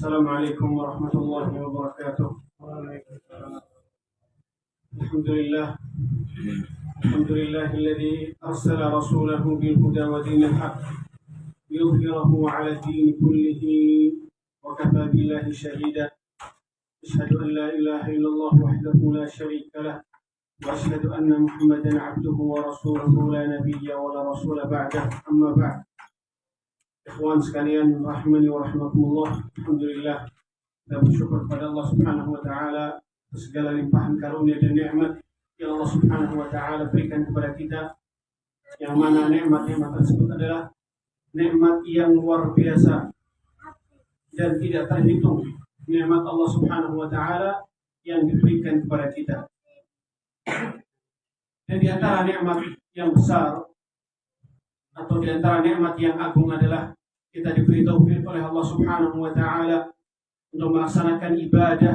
السلام عليكم ورحمة الله وبركاته. الحمد لله الحمد لله الذي أرسل رسوله بالهدى ودين الحق ليظهره على الدين كله وكفى بالله شهيدا. أشهد أن لا إله إلا الله وحده لا شريك له وأشهد أن محمدا عبده ورسوله لا نبي ولا رسول بعده. أما بعد, ikhwan sekalian rahimani wa rahmatullah, alhamdulillah kita bersyukur kepada Allah Subhanahu wa taala atas segala limpahan karunia dan nikmat yang Allah Subhanahu wa taala berikan kepada kita, yang mana nikmat-nikmat tersebut adalah nikmat yang luar biasa dan tidak terhitung. Nikmat Allah Subhanahu wa taala yang diberikan kepada kita. Dan di antara nikmat yang besar atau di antara nikmat yang agung adalah kita diberi taufik oleh Allah Subhanahu wa taala untuk melaksanakan ibadah,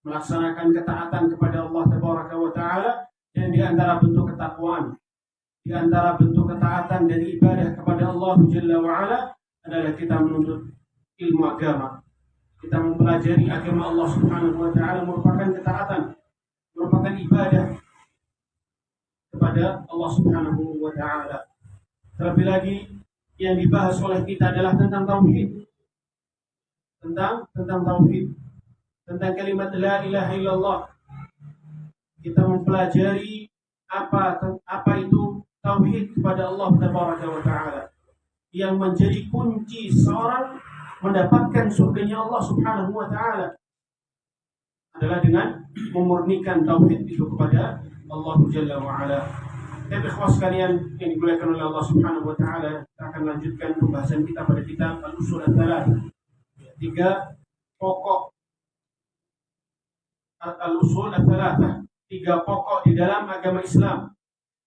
melaksanakan ketaatan kepada Allah Tabaraka wa taala, dan di antara bentuk ketakwaan, di antara bentuk ketaatan dan ibadah kepada Allah Jalla wa ala adalah kita menuntut ilmu agama. Kita mempelajari agama Allah Subhanahu wa taala merupakan ketaatan, merupakan ibadah kepada Allah Subhanahu wa taala. Terlebih lagi yang dibahas oleh kita adalah tentang tauhid. Tentang tauhid, tentang kalimat la ilaha illallah. Kita mempelajari apa itu tauhid kepada Allah Tabaraka wa taala, yang menjadi kunci seorang mendapatkan surganya Allah Subhanahu wa taala adalah dengan memurnikan tauhid itu kepada Allah Jalla wa ala. Dan ikhwah sekalian yang dimuliakan oleh Allah Subhanahu wa taala, kita akan lanjutkan pembahasan kita pada kitab Al-Ushul Ats-Tsalatsah. 3 pokok Al-Ushul Ats-Tsalatsah, 3 pokok di dalam agama Islam,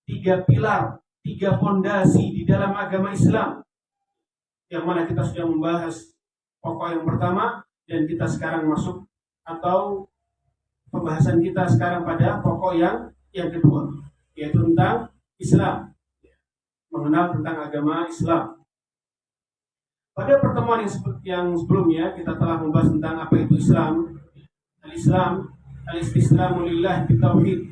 3 pilar, 3 fondasi di dalam agama Islam, yang mana kita sudah membahas pokok yang pertama, dan kita sekarang masuk atau pembahasan kita sekarang pada pokok yang kedua, yaitu tentang Islam, mengenal tentang agama Islam. Pada pertemuan yang sebelumnya kita telah membahas tentang apa itu Islam. Al-Islam, al-istislamu lillahi bitauhid,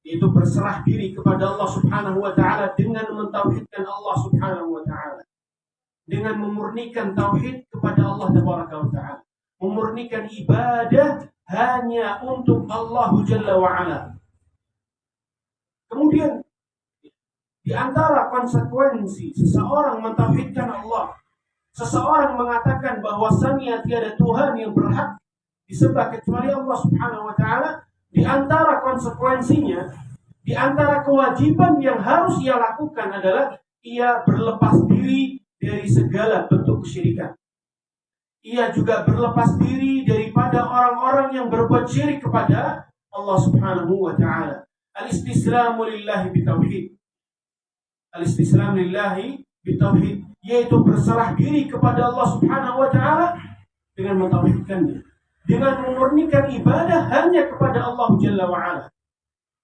yaitu berserah diri kepada Allah Subhanahu wa taala dengan mentauhidkan Allah Subhanahu wa taala, dengan memurnikan tauhid kepada Allah Tabaraka wa taala, memurnikan ibadah hanya untuk Allah Jalla wa ala. Kemudian di antara konsekuensi seseorang mentauhidkan Allah, seseorang mengatakan bahwasanya tiada Tuhan yang berhak disembah kecuali Allah Subhanahu wa taala, di antara konsekuensinya, di antara kewajiban yang harus ia lakukan adalah ia berlepas diri dari segala bentuk kesyirikan. Ia juga berlepas diri daripada orang-orang yang berbuat syirik kepada Allah Subhanahu wa taala. Al-istislamu lillahi bitauhid. Al-istislam lillahi bitauhid, yaitu berserah diri kepada Allah Subhanahu wa taala dengan mentauhidkannya, dengan memurnikan ibadah hanya kepada Allah Jalla wa ala.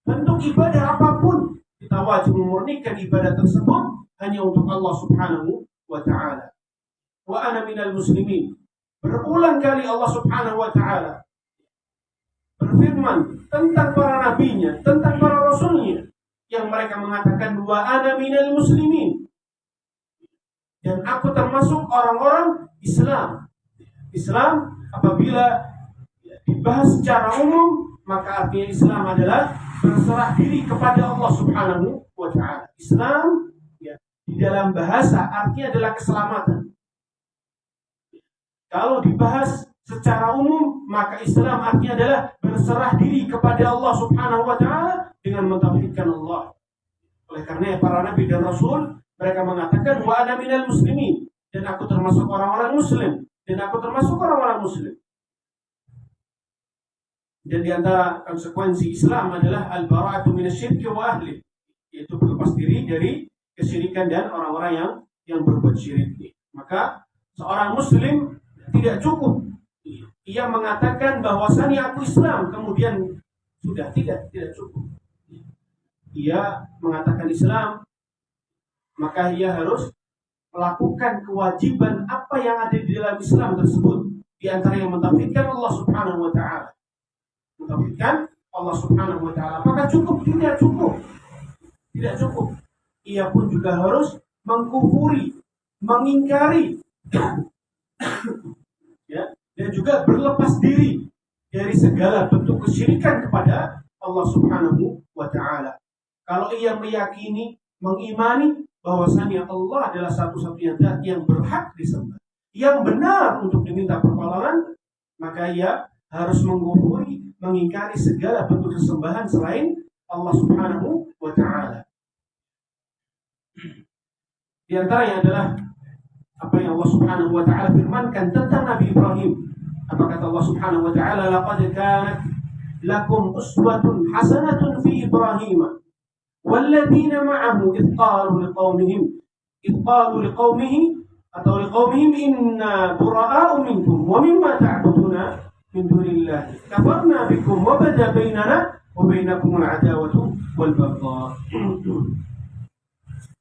Bentuk ibadah apapun, kita wajib memurnikan ibadah tersebut hanya untuk Allah Subhanahu wa taala. Wa ana minal muslimin. Berulang kali Allah Subhanahu wa taala berfirman tentang para nabinya, tentang para rasulnya, yang mereka mengatakan wa ana minal muslimin, dan aku termasuk orang-orang Islam. Islam apabila dibahas secara umum, maka artinya Islam adalah berserah diri kepada Allah Subhanahu wa taala. Islam di dalam bahasa artinya adalah keselamatan. Kalau dibahas secara umum, maka Islam artinya adalah berserah diri kepada Allah Subhanahu wa taala dengan mentauhidkan Allah. Oleh karena para nabi dan rasul mereka mengatakan wa ana minal muslimin, dan aku termasuk orang-orang muslim, dan aku termasuk orang-orang muslim. Dan di antara konsekuensi Islam adalah al-bara'atu minasyirki wa ahli, yaitu berlepas diri dari kesyirikan dan orang-orang yang berbuat syirik. Maka seorang muslim tidak cukup ia mengatakan bahwasanya aku Islam, kemudian sudah tidak cukup. Ia mengatakan Islam, maka ia harus melakukan kewajiban apa yang ada di dalam Islam tersebut. Di antara yang mentauhidkan Allah Subhanahu wa taala. Mentauhidkan Allah Subhanahu wa taala. Apakah cukup? Tidak cukup. Tidak cukup. Ia pun juga harus mengkufuri, mengingkari ya, dan juga berlepas diri dari segala bentuk kesyirikan kepada Allah Subhanahu wa taala. Kalau ia meyakini, mengimani bahwasanya Allah adalah satu-satunya zat yang berhak disembah, yang benar untuk diminta pertolongan, maka ia harus mengkufuri, mengingkari segala bentuk sesembahan selain Allah Subhanahu wa taala. Di antaranya adalah apa yang Allah Subhanahu wa taala firmankan tentang Nabi Ibrahim. Apa kata Allah Subhanahu wa taala? Laqad kanat lakum uswatun hasanatun fi Ibrahim walladzina ma'ahu idh qalu liqaumihim inna bura'a'u minkum wa mimma ta'buduna min dunillah kafarna bikum wa bada bainana wa bainakum al-'adawatu wal baghdha.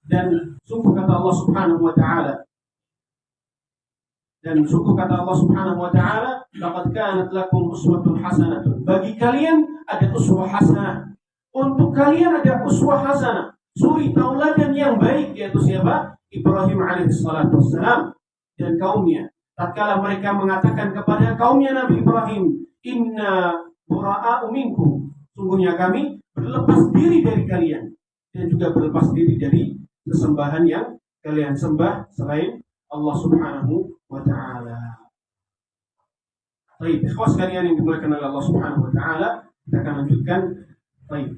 Dan sungguh kata Allah Subhanahu wa taala, laqad kanat lakum uswatun hasanatun. Bagi kalian ada uswah hasanah. Untuk kalian ada uswah hasanah, suri tauladan yang baik, yaitu siapa? Ibrahim alaihissalatu wassalam dan kaumnya. Tatkala mereka mengatakan kepada kaumnya Nabi Ibrahim, inna bura'a'u minkum. Sungguhnya kami berlepas diri dari kalian dan juga berlepas diri dari sesembahan yang kalian sembah selain Allah Subhanahu wa taala. Baik, ikhwas sekalian yang dimuliakan oleh Allah Subhanahu wa taala, kita akan lanjutkan. Baik.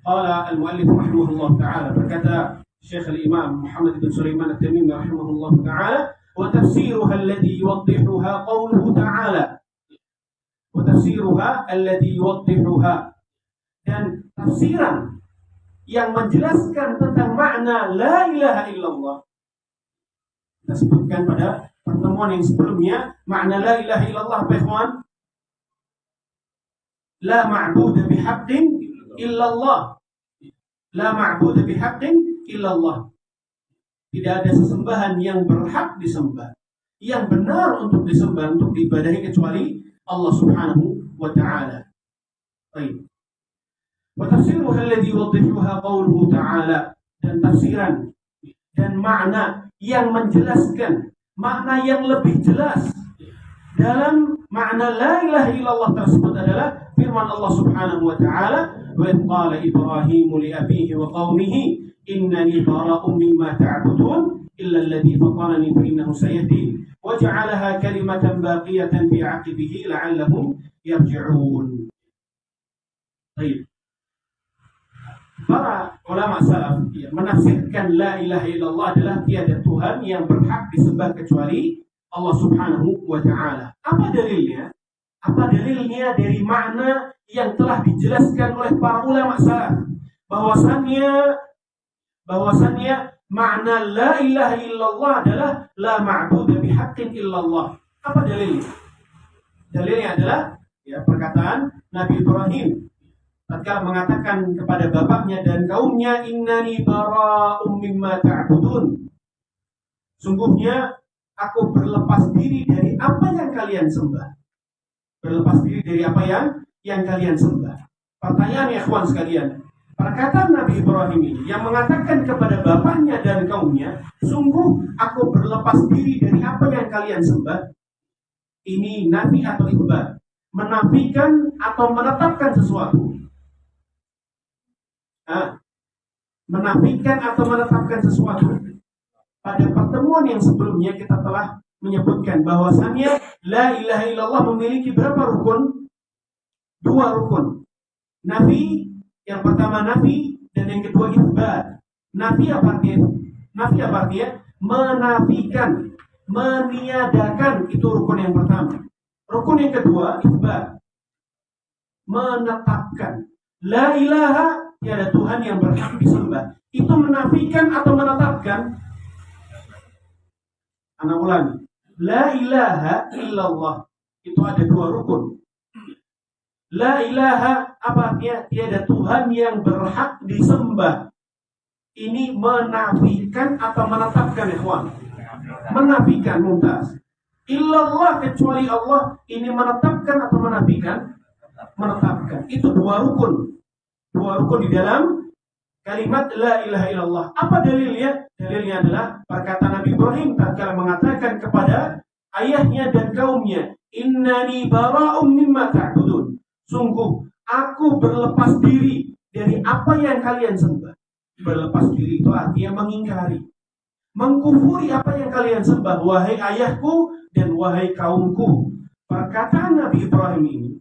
Qala al-muallif rahimahullah taala, berkata Syekh al-Imam Muhammad bin Sulaiman at-Tamimi rahimahullah taala, wa tafsiruha alladhi yuwaddihuha qawluhu ta'ala. Wa tafsiruha alladhi yuwaddihuha, dan tafsiran yang menjelaskan tentang makna la ilaha illallah. Kita sebutkan pada pertemuan yang sebelumnya, makna la ilaha illallah apa ikhwan? La ma'budu bihaqqin illallah. La ma'budu bihaqqin illallah. Tidak ada sesembahan yang berhak disembah, yang benar untuk disembah, untuk diibadahi kecuali Allah Subhanahu wa ta'ala. Baik. Wa tafsiruha alladhi yuwaddihuha qawluhu ta'ala, dan tafsiran dan makna yang menjelaskan, makna yang lebih jelas dalam makna la ilaha illallah tersebut adalah firman Allah Subhanahu wa ta'ala, wa qala Ibrahim li abihi wa qaumihi innani bara'un mimma ta'budun illa alladhi fatarani fa innahu sayahdin wa ja'alaha kalimatan baqiyatan fi 'aqibihi la'allahum yarji'un. Baik. Para ulama salaf menafsirkan la ilaha illallah adalah tiada Tuhan yang berhak disembah kecuali Allah Subhanahu wa ta'ala. Apa dalilnya? Apa dalilnya dari makna yang telah dijelaskan oleh para ulama salaf, bahwasannya makna la ilaha illallah adalah la ma'budu bihaqqin illallah. Apa dalilnya? Dalilnya adalah perkataan Nabi Ibrahim tatkala mengatakan kepada bapaknya dan kaumnya, innani bara'um mimma ta'budun. Sungguhnya aku berlepas diri dari apa yang kalian sembah. Berlepas diri dari apa yang kalian sembah. Pertanyaan ya ikhwan sekalian, perkataan Nabi Ibrahim ini yang mengatakan kepada bapaknya dan kaumnya, sungguh aku berlepas diri dari apa yang kalian sembah. Ini nafi atau ikhbar? Menafikan atau menetapkan sesuatu? Menafikan atau menetapkan sesuatu. Pada pertemuan yang sebelumnya kita telah menyebutkan bahwasannya la ilaha illallah memiliki berapa rukun? 2 rukun. Nafi, yang pertama nafi, dan yang kedua itsbat. Nafi apa artinya? Nafi apa artinya? Menafikan, meniadakan, itu rukun yang pertama. Rukun yang kedua itsbat, menetapkan. La ilaha, tiada Tuhan yang berhak disembah. Itu menafikan atau menetapkan? Anak ulangi. La ilaha illallah. Itu ada 2 rukun. La ilaha apa artinya? Tiada Tuhan yang berhak disembah. Ini menafikan atau menetapkan ikhwan? Menafikan, mumtaz. Illallah, kecuali Allah. Ini menetapkan atau menafikan? Menetapkan. Itu dua rukun. Dua rukun di dalam kalimat la ilaha illallah. Apa dalilnya? Dalilnya adalah perkataan Nabi Ibrahim tatkala mengatakan kepada ayahnya dan kaumnya, innani bara'um mimma ta'budun. Sungguh aku berlepas diri dari apa yang kalian sembah. Berlepas diri itu artinya mengingkari, mengkufuri apa yang kalian sembah, wahai ayahku dan wahai kaumku. Perkataan Nabi Ibrahim ini,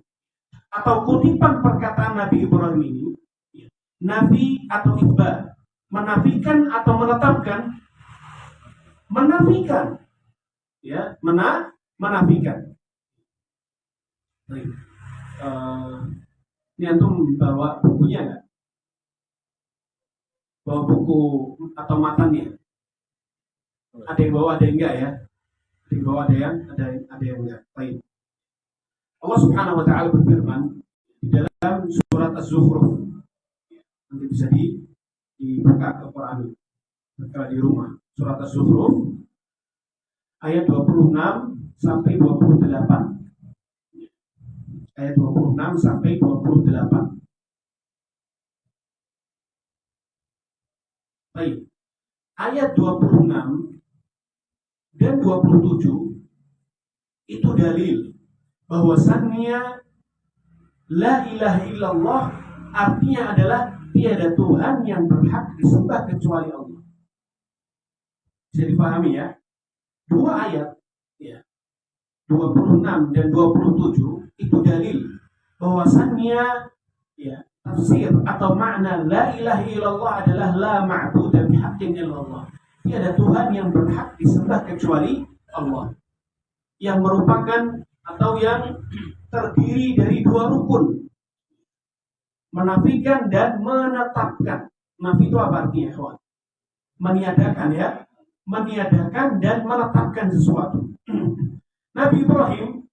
atau kutipan perkataan Nabi Ibrahim ini, nafi atau isbat, menafikan atau menetapkan? Menafikan, ya, menafikan. Baik. Ini antum bawa bukunya nggak? Bawa buku atau matanya? Ada yang bawa, ada yang enggak ya? Ada yang bawa, ada yang enggak. Baik. Allah Subhanahu wa taala berfirman di dalam surat Az-Zukhruf. Nanti bisa dibuka Al-Qur'an ketika di rumah. Surat Az-Zukhruf ayat 26 sampai 28. Ayat 26 sampai 28. Baik. Ayat 26 dan 27 itu dalil bahwasannya la ilaha illallah artinya adalah tiada Tuhan yang berhak disembah kecuali Allah. Bisa dipahami ya? Dua ayat ya, 26 dan 27 itu dalil bahwasannya ya, tafsir atau makna la ilaha illallah adalah la ma'budu bihaqqin illallah. Tiada Tuhan yang berhak disembah kecuali Allah. Yang merupakan atau yang terdiri dari dua rukun. Menafikan dan menetapkan. Nafi itu apa artinya, kawan? Meniadakan ya. Meniadakan dan menetapkan sesuatu. Nabi Ibrahim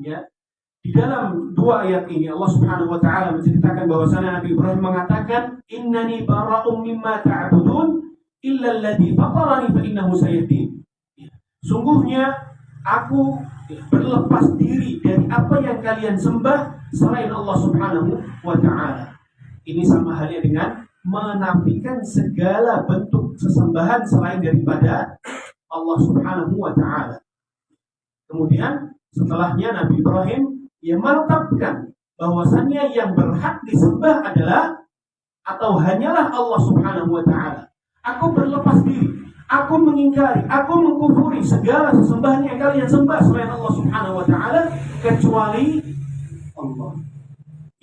ya, di dalam dua ayat ini Allah Subhanahu wa taala menceritakan bahwasanya Nabi Ibrahim mengatakan innani bara'um mimma ta'budun illa alladhi fatarani fa innahu sayahdin. Sungguhnya aku berlepas diri dari apa yang kalian sembah selain Allah Subhanahu wa taala. Ini sama halnya dengan menafikan segala bentuk sesembahan selain daripada Allah Subhanahu wa taala. Kemudian setelahnya Nabi Ibrahim yang menetapkan bahwasannya yang berhak disembah adalah atau hanyalah Allah Subhanahu wa taala. Aku berlepas diri, aku mengingkari, aku mengkufuri segala sesembahan yang kalian sembah selain Allah Subhanahu wa taala kecuali Allah.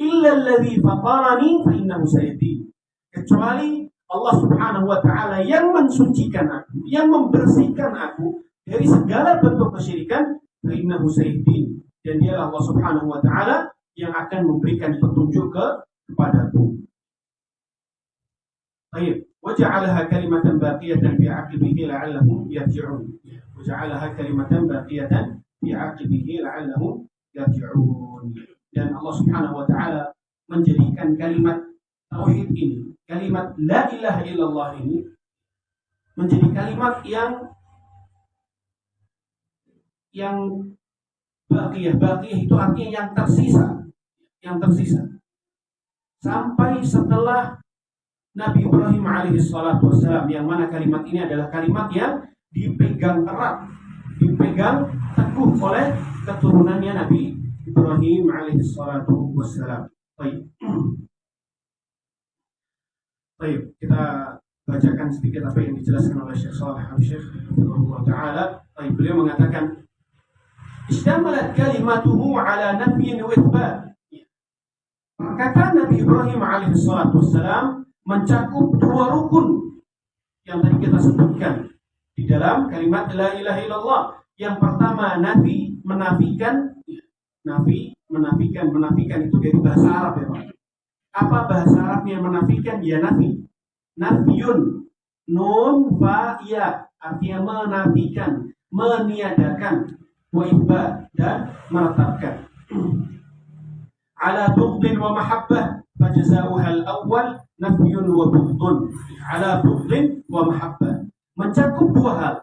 Illa alladhi fatarani fa innahu sayahdin. Kecuali Allah Subhanahu wa taala yang mensucikan aku, yang membersihkan aku dari segala bentuk kesyirikan, fa innahu sayahdin. Dan dia Allah Subhanahu wa taala yang akan memberikan petunjuk kepadaku. Baik, waja'alaha kalimatan baqiyatan fi 'aqibihi la'allahum yarji'un. Waja'alaha kalimatan baqiyatan fi 'aqibihi la'allahum yarji'un. Dan Allah Subhanahu wa taala menjadikan kalimat tauhid ini, kalimat la ilaha illallah ini menjadi kalimat yang baqiyah itu artinya yang tersisa sampai setelah Nabi Ibrahim alaihi salatu wassalam, yang mana kalimat ini adalah kalimat yang dipegang erat, dipegang teguh oleh keturunannya Nabi Ibrahim alaihi salatu wassalam. Baik, kita bacakan sedikit apa yang dijelaskan oleh Syekh Shalih Al-Syekh rahimahullah taala. Baik, beliau mengatakan istamalat kalimatuhu ala nafyin wa itsbat. Perkataan Nabi Ibrahim alaihi salatu wassalam mencakup dua rukun yang tadi kita sebutkan di dalam kalimat la ilaha illallah. Yang pertama nafi, menafikan. Menafikan itu dari bahasa Arab ya Pak. Apa bahasa Arabnya menafikan? Ya nafi. Nafiyun, nun fa ya, artinya menafikan, meniadakan, wa ibad, dan menetapkan. Ala bughdin wa mahabbah fajza'uha al-awwal nafyun wa bughdun. Ala bughdin wa mahabbah mencakup dua hal.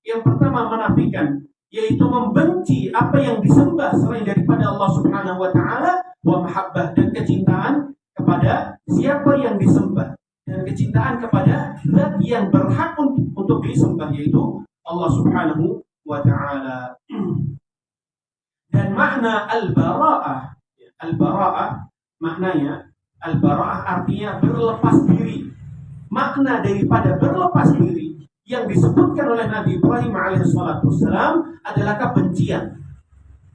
Yang pertama menafikan, yaitu membenci apa yang disembah selain daripada Allah Subhanahu wa taala, wa mahabbah, dan kecintaan kepada siapa yang disembah, dan kecintaan kepada zat yang berhak untuk disembah, yaitu Allah Subhanahu wa taala. Dan makna al-bara'ah, al-bara'ah maknanya, al-bara'ah artinya berlepas diri. Makna daripada berlepas diri yang disebutkan oleh Nabi Ibrahim alaihissalam adalah kebencian.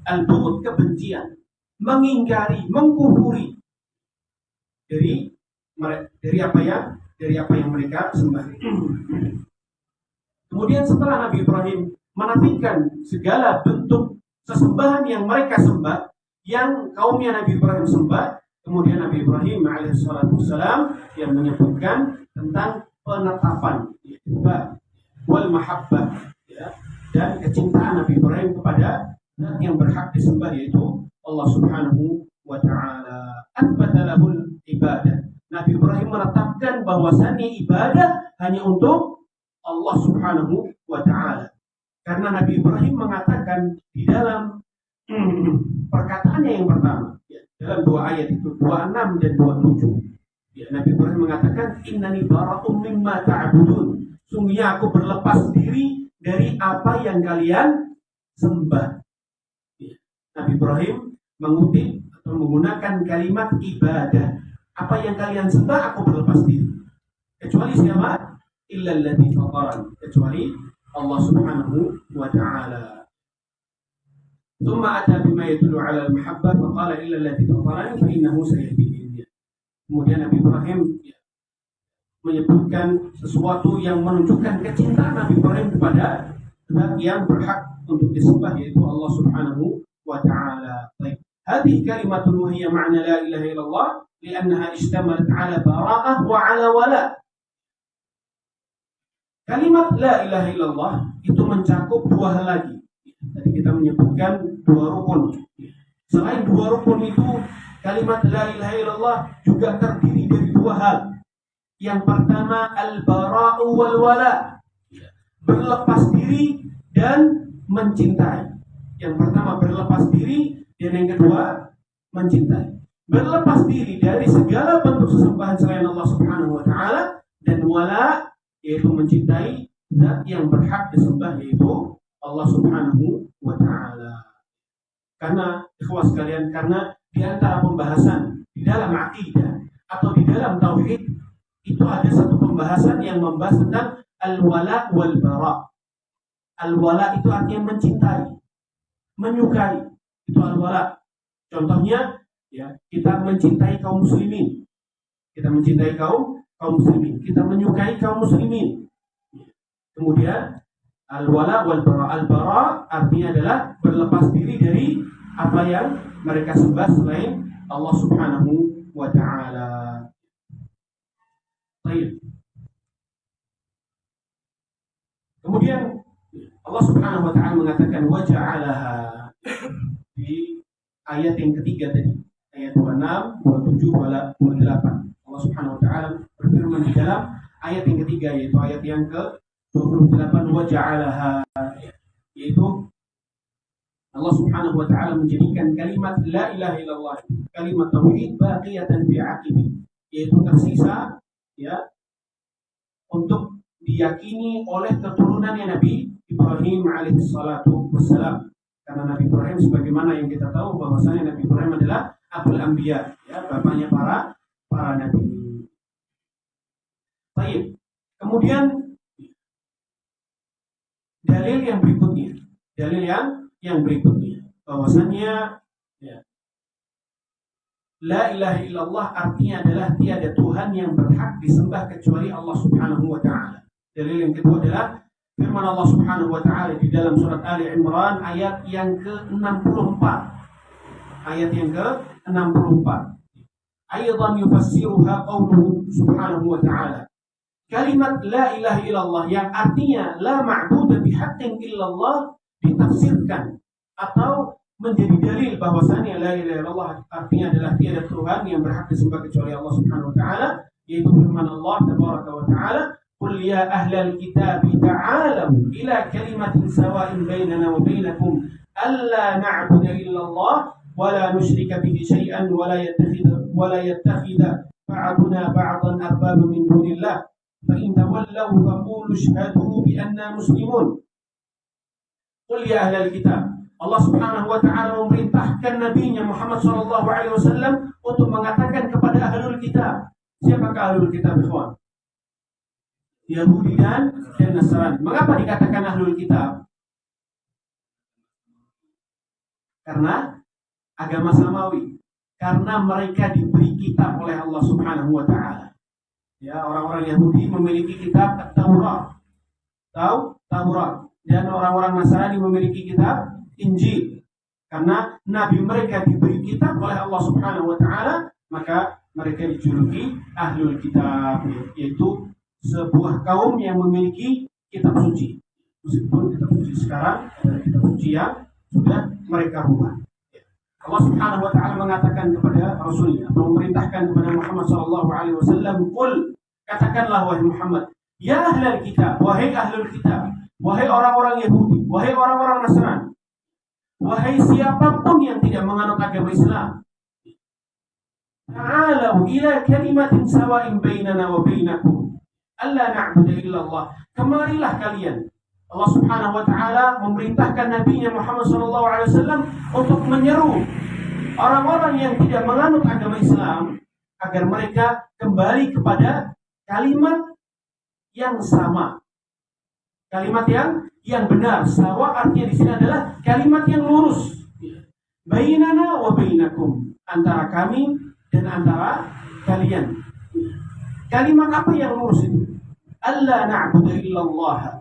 Al-bu'd, kebencian, mengingkari, mengkufuri dari apa yang mereka sembah. Kemudian setelah Nabi Ibrahim menafikan segala bentuk sesembahan yang mereka sembah, yang kaumnya Nabi Ibrahim sembah, kemudian Nabi Ibrahim alaihissalam yang menyebutkan tentang penetapan wal mahabbah, ya, dan kecintaan Nabi Ibrahim kepada zat yang berhak disembah, yaitu Allah Subhanahu wa taala. Athbata lahul ibadah. Nabi Ibrahim menetapkan bahwasannya ibadah hanya untuk Allah Subhanahu wa taala. Karena Nabi Ibrahim mengatakan di dalam perkataannya yang pertama, ya, dalam dua ayat itu, 26 dan 27. Ya, Nabi Ibrahim mengatakan, innani bara'um mimma ta'budun. Sungguhnya aku berlepas diri dari apa yang kalian sembah. Ya, Nabi Ibrahim mengutip atau menggunakan kalimat ibadah. Apa yang kalian sembah, aku berlepas diri. Kecuali siapa? Illa alladhi fataran. Kecuali Allah Subhanahu wa ta'ala. Thumma ata bima yadullu 'ala al-mahabbah fa qala illa alladhi fatarani fa innahu sayahdini. Kemudian Nabi Ibrahim menyebutkan sesuatu yang menunjukkan kecintaan Nabi Ibrahim kepada zat yang berhak untuk disembah, yaitu Allah Subhanahu wa ta'ala. Baik. Hadhihi kalimatun wa hiya ma'na la ilaha illallah li'annaha ishtamalat 'ala bara'ah wa 'ala wala'. Kalimat la ilaha illallah itu mencakup dua hal lagi. Tadi kita menyebutkan dua rukun. Selain dua rukun itu, kalimat la ilaha illallah juga terdiri dari dua hal. Yang pertama al-bara'u wal wala, berlepas diri dan mencintai. Yang pertama berlepas diri, dan yang kedua mencintai. Berlepas diri dari segala bentuk sesembahan selain Allah Subhanahu wa taala, dan wala, yaitu mencintai zat yang berhak disembah, yaitu Allah Subhanahu wa ta'ala. Karena ikhwas sekalian, karena di antara pembahasan di dalam akidah atau di dalam tauhid itu ada satu pembahasan yang membahas tentang al-wala wal bara. Al-wala itu artinya mencintai, menyukai. Itu al-wala. Contohnya, ya, kita mencintai kaum muslimin. Kita mencintai kaum muslimin. Kita menyukai kaum muslimin. Kemudian al-wala wal bara. Al-bara artinya adalah berlepas diri dari apa yang mereka sembah selain Allah Subhanahu wa ta'ala. Baik. Kemudian Allah Subhanahu wa ta'ala mengatakan wa ja'alaha di ayat yang ketiga tadi, ayat 26, 27, 28. Allah Subhanahu wa ta'ala berfirman di dalam ayat yang ketiga, yaitu ayat yang ke-28, wa ja'alaha, yaitu Allah Subhanahu wa ta'ala menjadikan kalimat la ilaha illallah, kalimat tauhid, baqiyatan fi aqibi, yaitu tersisa, ya, untuk diyakini oleh keturunannya Nabi Ibrahim alaihissalatu wassalam. Karena Nabi Ibrahim, sebagaimana yang kita tahu bahwasanya Nabi Ibrahim adalah abul anbiya, ya, bapaknya para nabi. Baik. Kemudian dalil yang berikutnya bahwasanya, ya, la ilaha illallah artinya adalah tiada Tuhan yang berhak disembah kecuali Allah Subhanahu wa ta'ala. Dalil yang kedua adalah firman Allah Subhanahu wa ta'ala di dalam surat Ali Imran ayat yang ke-64. Ayat yang ke-64. Aidan yufassiruha qawluhu Subhanahu wa ta'ala. Kalimat la ilaha illallah yang artinya la ma'budu bihaqqin illallah ditafsirkan atau menjadi dalil bahwasannya la ilaha illallah artinya adalah tiada Tuhan yang berhak disembah kecuali Allah Subhanahu wa ta'ala, yaitu firman Allah tabaraka wa ta'ala, Qul ya ahlal kitab ta'alu ila kalimatin sawa'in bainana wa bainakum alla na'budu illa Allah wa la nusyrika bihi syai'an wa la yattakhidha ba'duna ba'dan arbaba min dunillah fa in tawallaw faqulu ashhadu bi anna muslimun. Qul ya ahlal kitab. Allah Subhanahu wa taala memerintahkan nabinya Muhammad sallallahu alaihi wasallam untuk mengatakan kepada ahlul kitab. Siapakah ahlul kitab, ikhwan? Yahudi dan Nasrani. Mengapa dikatakan ahlul kitab? Karena agama samawi. Karena mereka diberi kitab oleh Allah Subhanahu wa taala. Ya, orang-orang Yahudi memiliki kitab Taurat. Tahu? Taurat. Dan orang-orang Nasrani memiliki kitab Injil. Karena nabi mereka diberi kitab oleh Allah Subhanahu wa taala, maka mereka dijuluki ahlul kitab, yaitu sebuah kaum yang memiliki kitab suci. Meskipun kitab suci sekarang adalah kitab suci yang sudah mereka rubah. Allah Subhanahu wa taala mengatakan kepada Rasulnya atau memerintahkan kepada Muhammad sallallahu alaihi wasallam, "Qul," katakanlah wahai Muhammad, "Ya ahlul kitab," wahai ahlul kitab, wahai orang-orang Yahudi, wahai orang-orang Nasrani, wahai siapapun yang tidak menganut agama Islam, "Ta'alu ila kalimatin sawa'in bainana wa bainakum alla na'budu illallah." Kemarilah kalian. Allah Subhanahu wa taala memerintahkan nabinya Muhammad sallallahu alaihi wasallam untuk menyeru orang-orang yang tidak menganut agama Islam agar mereka kembali kepada kalimat yang sama. Kalimat yang benar. Sawa artinya di sini adalah kalimat yang lurus. Bainana wa bainakum, antara kami dan antara kalian. Kalimat apa yang lurus itu? Alla na'budu illallah,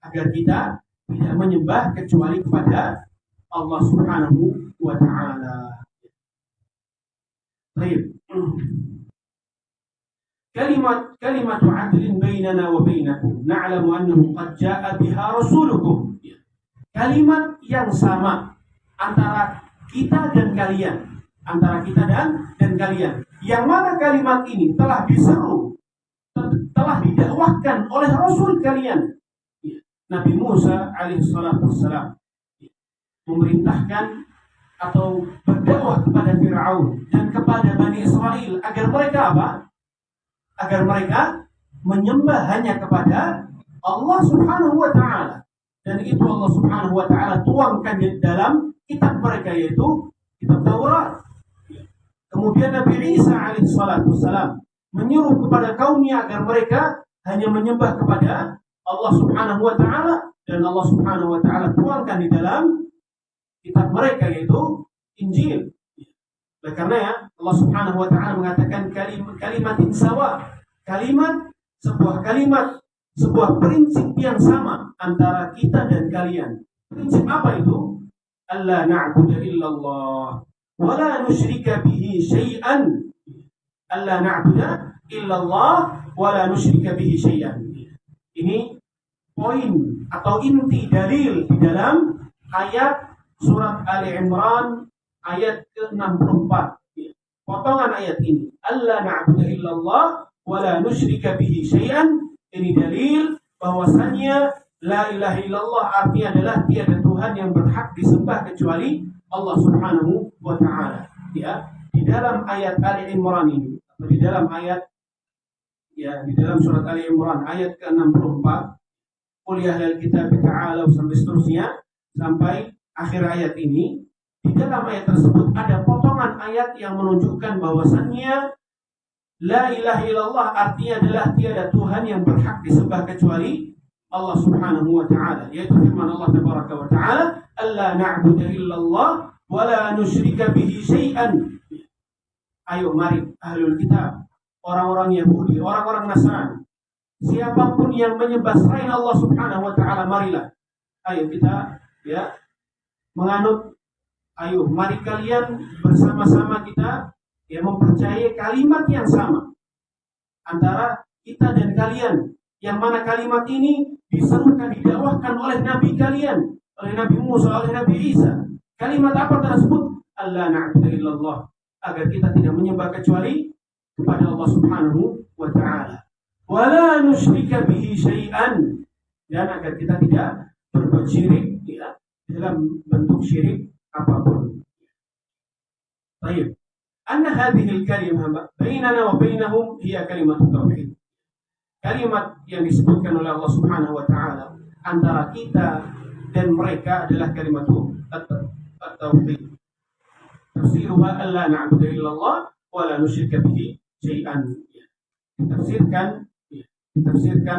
agar kita tidak menyembah kecuali kepada Allah Subhanahu wa taala. Baik. Kalimat adlin bainana wa bainakum na'lamu annahu qad jaa'a biha rasulukum. Kalimat yang sama antara kita dan kalian, antara kita dan kalian. Yang mana kalimat ini telah diseru, telah didakwahkan oleh Rasul kalian, Nabi Musa alaihissalatu wassalam, memerintahkan atau berdakwah kepada Fir'aun dan kepada Bani Israel agar mereka apa? Agar mereka menyembah hanya kepada Allah Subhanahu wa taala. Dan itu Allah Subhanahu wa taala tuangkan di dalam kitab mereka, yaitu kitab Taurat. Kemudian Nabi Isa alaihissalatu wassalam menyuruh kepada kaumnya agar mereka hanya menyembah kepada Allah Subhanahu wa taala, dan Allah Subhanahu wa taala tuangkan di dalam kitab mereka, yaitu Injil. Oleh karena ya, Allah Subhanahu wa taala mengatakan kalimatin sawa, sebuah prinsip yang sama antara kita dan kalian. Prinsip apa itu? Alla na'budu illallah wa la nusyrika bihi syai'an. Alla na'budu illallah wa la nusyrika bihi syai'an. Ini poin atau inti dalil di dalam ayat surat Ali Imran ayat ke-64. Potongan ayat ini, alla na'budu illallah wa la nusyrika bihi syai'an. Ini dalil bahwasanya la ilaha illallah artinya adalah tiada Tuhan yang berhak disembah kecuali Allah Subhanahu wa taala. Ya, di dalam ayat Ali Imran ini, di dalam ayat di dalam surat Ali Imran ayat ke-64, qul ya ahlal kitab ta'alu sampai seterusnya sampai akhir ayat ini. Di dalam ayat tersebut ada potongan ayat yang menunjukkan bahwasannya la ilaha illallah artinya adalah tiada Tuhan yang berhak disembah kecuali Allah Subhanahu wa taala, yaitu firman Allah tabaraka wa taala, alla na'budu illallah wa la nusyrika bihi syai'an. Ayo mari ahlul kitab, orang-orang Yahudi, orang-orang Nasrani, siapapun yang menyembah selain Allah Subhanahu wa taala, marilah ayo kita menganut. Ayo mari kalian bersama-sama kita mempercayai kalimat yang sama antara kita dan kalian, yang mana kalimat ini diserukan, didakwahkan oleh nabi kalian, oleh Nabi Musa, oleh Nabi Isa. Kalimat apa tersebut? Alla na'budu illallah, agar kita tidak menyembah kecuali kepada Allah Subhanahu wa ta'ala. wala nusyrika bihi syai'an, dan agar kita tidak berbuat syirik ya, dalam bentuk syirik apapun. Baik. Anna hadhihi al-kalimah bainana wa bainahum hiya kalimat tauhid. Kalimat yang disebutkan oleh Allah Subhanahu wa taala antara kita dan mereka adalah kalimat at-tauhid. Tafsiruha alla na'budu illallah wa la nusyrika bihi syai'an. Ditafsirkan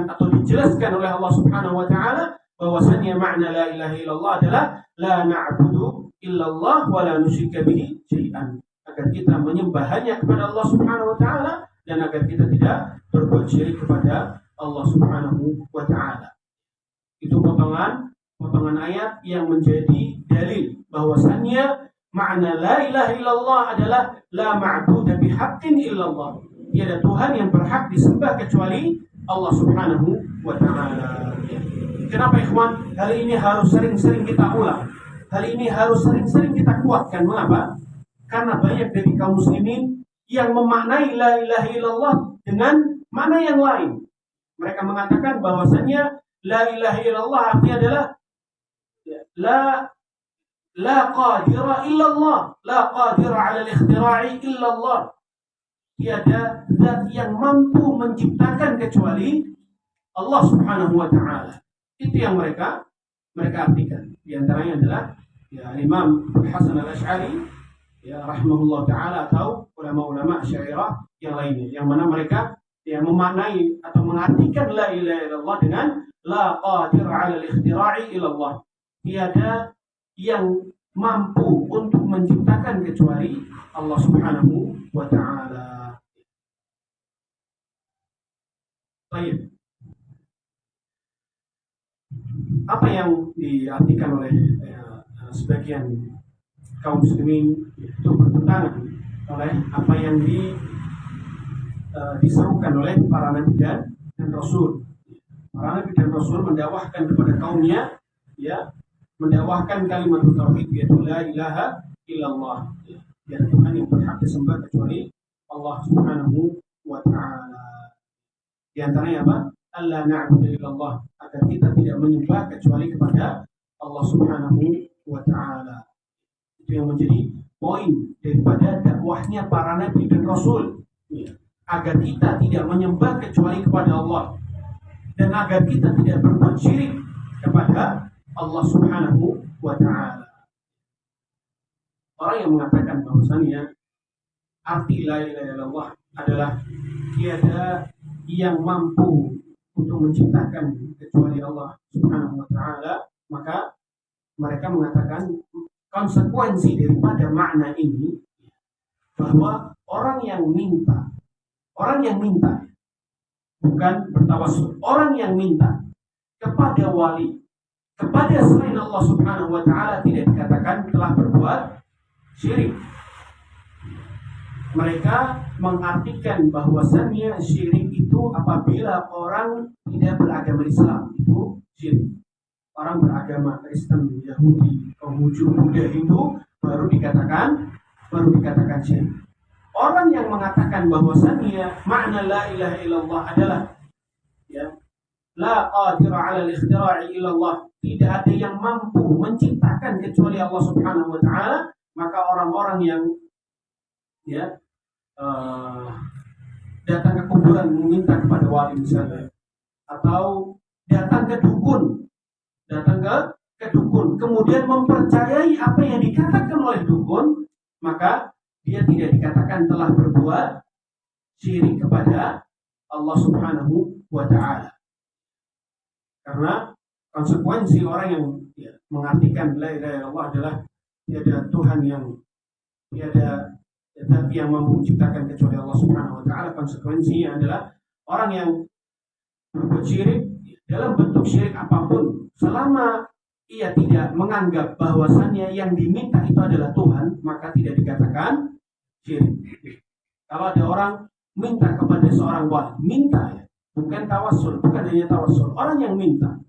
atau dijelaskan oleh Allah Subhanahu wa taala bahwasanya makna la ilaha illallah adalah la na'budu illallah wa la nusyrika bihi syai'an, agar kita menyembah hanya kepada Allah Subhanahu wa taala dan agar kita tidak berbuat syirik kepada Allah Subhanahu wa taala. Itu potongan ayat yang menjadi dalil bahwasanya makna la ilaha illallah adalah la ma'budu bihaqqin illallah. Tiada Tuhan yang berhak disembah kecuali Allah Subhanahu wa taala. Kenapa ikhwan? Hal ini harus sering-sering kita ulang. Hal ini harus sering-sering kita kuatkan. Mengapa? Karena banyak dari kaum muslimin yang memaknai la ilaha illallah dengan makna yang lain. Mereka mengatakan bahwasanya la ilaha illallah artinya adalah la qadira illallah, la qadira 'ala al-ikhtira'i illallah. Tiada zat yang mampu menciptakan kecuali Allah Subhanahu wa taala. Itu yang mereka artikan. Di antaranya adalah Imam Hasan Al-Asy'ari rahimahullah taala atau ulama-ulama Asy'ariyah yang lainnya, yang mana mereka memaknai atau mengartikan la ilaha illallah dengan la qadir 'ala al-ikhtira'i illallah. Tiada yang mampu untuk menciptakan kecuali Allah Subhanahu wa taala. Baik. Apa yang diartikan oleh sebagian kaum muslimin itu bertentangan oleh apa yang diserukan oleh para nabi dan rasul. Para nabi dan rasul mendakwahkan kepada kaumnya, mendakwahkan kalimat tauhid, yaitu la ilaha illallah. Tiada Tuhan yang berhak disembah kecuali Allah Subhanahu wa taala. Di antaranya apa? Alla na'budu illallah, agar kita tidak menyembah kecuali kepada Allah Subhanahu wa taala. Itu yang menjadi poin daripada dakwahnya para nabi dan rasul, agar kita tidak menyembah kecuali kepada Allah dan agar kita tidak berbuat syirik kepada Allah Subhanahu wa taala. Orang yang mengatakan bahwasanya arti la ilaha illallah adalah tiada yang mampu untuk menciptakan kecuali Allah Subhanahu wa taala, maka mereka mengatakan konsekuensi daripada makna ini bahwa orang yang minta bukan bertawassul, orang yang minta kepada wali, kepada selain Allah Subhanahu wa taala tidak dikatakan telah berbuat syirik. Mereka mengartikan bahwasannya syirik itu apabila orang tidak beragama Islam, itu syirik. Orang beragama Kristen, Yahudi, Konghucu, Buddha, Hindu baru dikatakan syirik. Orang yang mengatakan bahwasannya makna la ilaha illallah adalah la qadira 'ala al-ikhtira'i illallah, tidak ada yang mampu menciptakan kecuali Allah Subhanahu wa taala, maka orang-orang yang datang ke kuburan meminta kepada wali misalnya, atau datang ke dukun, kemudian mempercayai apa yang dikatakan oleh dukun, maka dia tidak dikatakan telah berbuat syirik kepada Allah Subhanahu wa taala. Karena konsekuensi orang yang mengartikan la ilaha illallah adalah tiada Tuhan yang mampu menciptakan kecuali Allah Subhanahu wa taala, konsekuensinya adalah orang yang berbuat syirik dalam bentuk syirik apapun, selama ia tidak menganggap bahwasannya yang diminta itu adalah Tuhan, maka tidak dikatakan syirik. Kalau ada orang minta kepada seorang wali, bukan tawassul, bukan hanya tawassul, orang yang minta,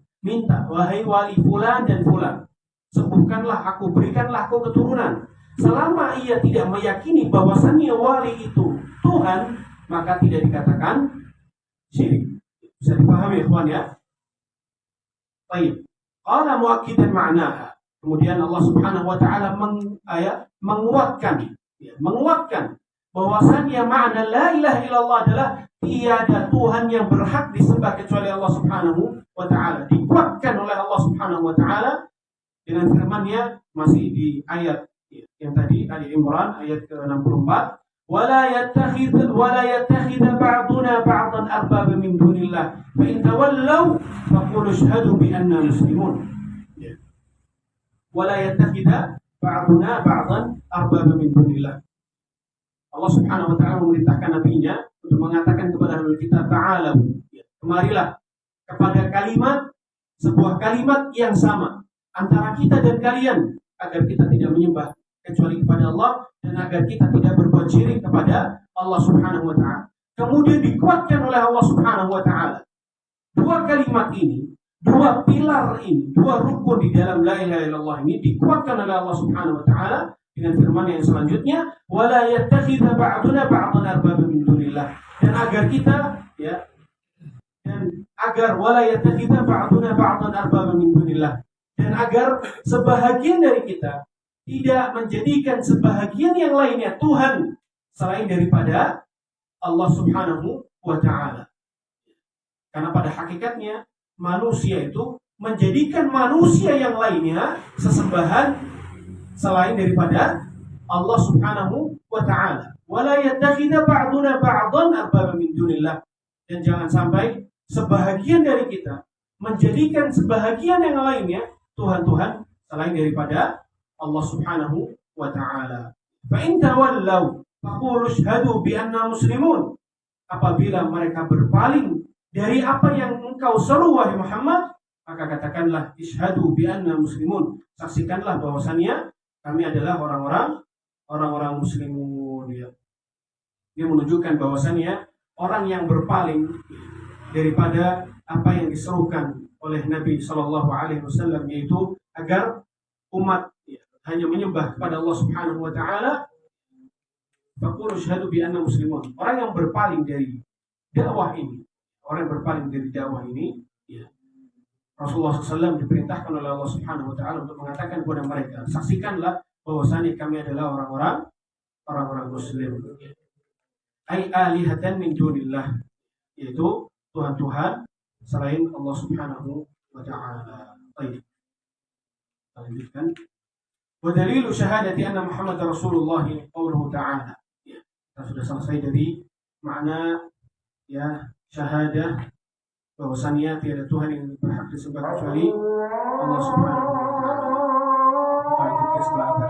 wahai wali fulan dan fulan, sembuhkanlah aku, berikanlah aku keturunan. Selama ia tidak meyakini bahwasannya wali itu Tuhan, maka tidak dikatakan syirik. Bisa dipahami ikhwan ya? Baik. Qala muakkidan ma'naha. Kemudian Allah Subhanahu wa taala menguatkan bahwasannya makna la ilaha illallah adalah tiada Tuhan yang berhak disembah kecuali Allah Subhanahu wa taala. Dikuatkan oleh Allah Subhanahu wa taala dengan firman-Nya masih di ayat yang tadi Ali Imran ayat ke-64, wala yattakhidha ba'duna ba'dan arbaba min dunillah fa in tawallaw faqulu ashhadu bi anna muslimun. Wala yattakhidha ba'duna ba'dan arbaba min dunillah. Allah Subhanahu wa taala memerintahkan nabinya untuk mengatakan kepada ahlul kitab, ta'alu, kemarilah kepada sebuah kalimat yang sama antara kita dan kalian, agar kita tidak menyembah kecuali kepada Allah dan agar kita tidak berbuat syirik kepada Allah Subhanahu wa taala. Kemudian dikuatkan oleh Allah Subhanahu wa taala. Dua kalimat ini, dua pilar ini, dua rukun di dalam la ilaha illallah ini dikuatkan oleh Allah Subhanahu wa taala dengan firman yang selanjutnya, wala yattakhidha ba'duna ba'dan arbaba min dunillah. Dan agar kita wala yattakhidha ba'duna ba'dan arbaba min dunillah. Dan agar sebahagian dari kita tidak menjadikan sebahagian yang lainnya Tuhan selain daripada Allah Subhanahu wa ta'ala. Karena pada hakikatnya manusia itu menjadikan manusia yang lainnya sesembahan selain daripada Allah Subhanahu wa ta'ala. Wala yattakhidha ba'duna ba'dan arbaba min dunillah. Dan jangan sampai sebahagian dari kita menjadikan sebahagian yang lainnya Tuhan-Tuhan selain daripada Allah Subhanahu wa ta'ala. Fa in tawallaw faqulu ashhadu bi anna muslimun. Apabila mereka berpaling dari apa yang engkau seru wahai Muhammad, maka katakanlah ishhadu bi anna muslimun. Saksikanlah bahwasannya kami adalah orang-orang muslimun. Dia menunjukkan bahwasannya orang yang berpaling daripada apa yang diserukan oleh Nabi Shallallahu Alaihi Wasallam, yaitu agar umat hanya menyembah kepada Allah Subhanahu Wa Taala. Faqulu syahadu bi anna muslimun. Orang yang berpaling dari dakwah ini, Rasulullah SAW diperintahkan oleh Allah Subhanahu Wa Taala untuk mengatakan kepada mereka, saksikanlah bahwasanya kami adalah orang-orang Muslim. Ai alihatan min dunillah, yaitu Tuhan-Tuhan selain Allah Subhanahu wa ta'ala. Baik. Lanjutkan. Wa dalilu syahadati anna Muhammad Rasulullah qauluhu ta'ala. Ya, kita sudah selesai dari makna syahadah bahwasanya tiada Tuhan yang berhak disembah kecuali Allah Subhanahu wa ta'ala. Kita lanjutkan setelah ada.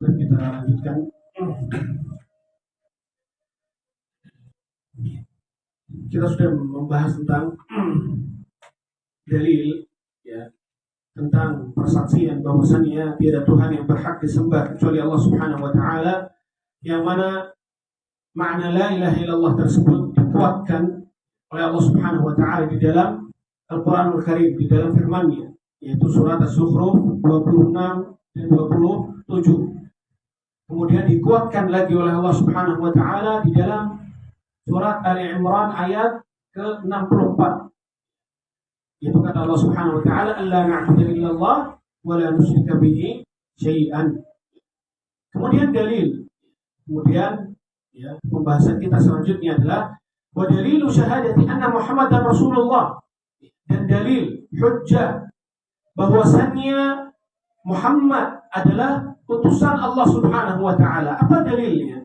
Dan kita lanjutkan. Kita sudah membahas tentang dalil, ya, tentang persaksian bahwasannya tiada Tuhan yang berhak disembah kecuali Allah Subhanahu wa taala, yang mana makna la ilaha illallah tersebut dikuatkan oleh Allah Subhanahu wa taala di dalam Al-Qur'anul Karim, di dalam firman-Nya, yaitu surat Az-Zukhruf 26 dan 27. Kemudian dikuatkan lagi oleh Allah Subhanahu wa taala di dalam surat Ali Imran ayat ke-64. Yaitu kata Allah Subhanahu wa taala, "Alla na'budu illallah wa la nusyrika bihi syai'an." Kemudian dalil. Kemudian, ya, pembahasan kita selanjutnya adalah wa dalilu syahadati anna Muhammadan Rasulullah. Dan dalil hujjah bahwasannya Muhammad adalah utusan Allah Subhanahu wa taala. Apa dalilnya?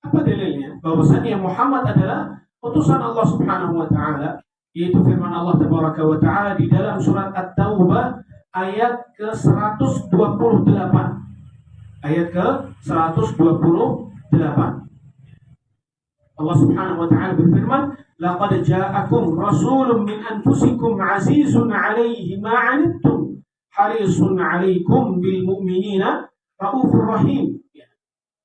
Apa dalilnya? Bahwasanya Muhammad adalah utusan Allah Subhanahu wa taala, yaitu firman Allah Tabaraka wa taala di dalam surat At-Taubah ayat ke-128. Ayat ke-128. Allah Subhanahu wa taala berfirman, "Laqad ja'akum rasulun min anfusikum 'azizun 'alaihi ma 'anittum, harisun 'alaikum bil mu'minina raufur rahim."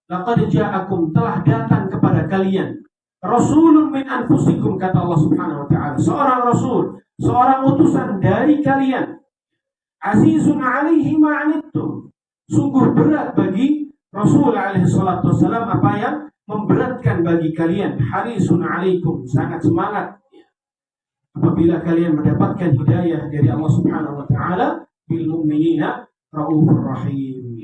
Laqad ja'akum, telah datang kepada kalian, rasulun min anfusikum, kata Allah Subhanahu wa taala, seorang rasul, seorang utusan dari kalian. Azizun 'alaihi ma 'anittum, sungguh berat bagi Rasul alaihi salatu wasallam apa yang memberatkan bagi kalian. Harisun 'alaikum, sangat semangat apabila kalian mendapatkan hidayah dari Allah Subhanahu wa taala. Bil mu'minina raufur rahim.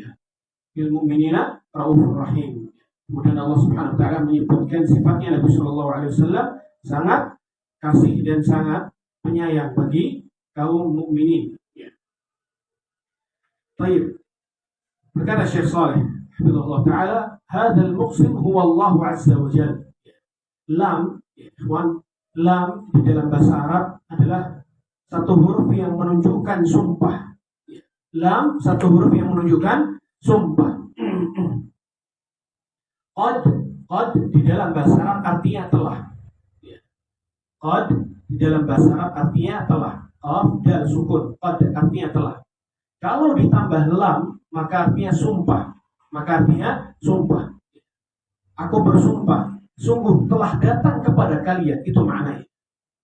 Bil mu'minina raufur rahim. Kemudian Allah Subhanahu wa taala menyebutkan sifatnya Nabi sallallahu alaihi wasallam sangat kasih dan sangat penyayang bagi kaum mukminin. Baik. Berkata Syekh Saleh hafizahullah taala, "Hadzal muqsim huwa Allah azza wa jalla." Lam, ikhwan, lam di dalam bahasa Arab adalah satu huruf yang menunjukkan sumpah. Lam, satu huruf yang menunjukkan sumpah. Qad di dalam bahasa Arab artinya telah. Qad di dalam bahasa Arab artinya telah. Qaf dal sukun. Qad artinya telah. Kalau ditambah lam, maka artinya sumpah. Maka artinya sumpah. Aku bersumpah, sungguh telah datang kepada kalian. Itu maknanya.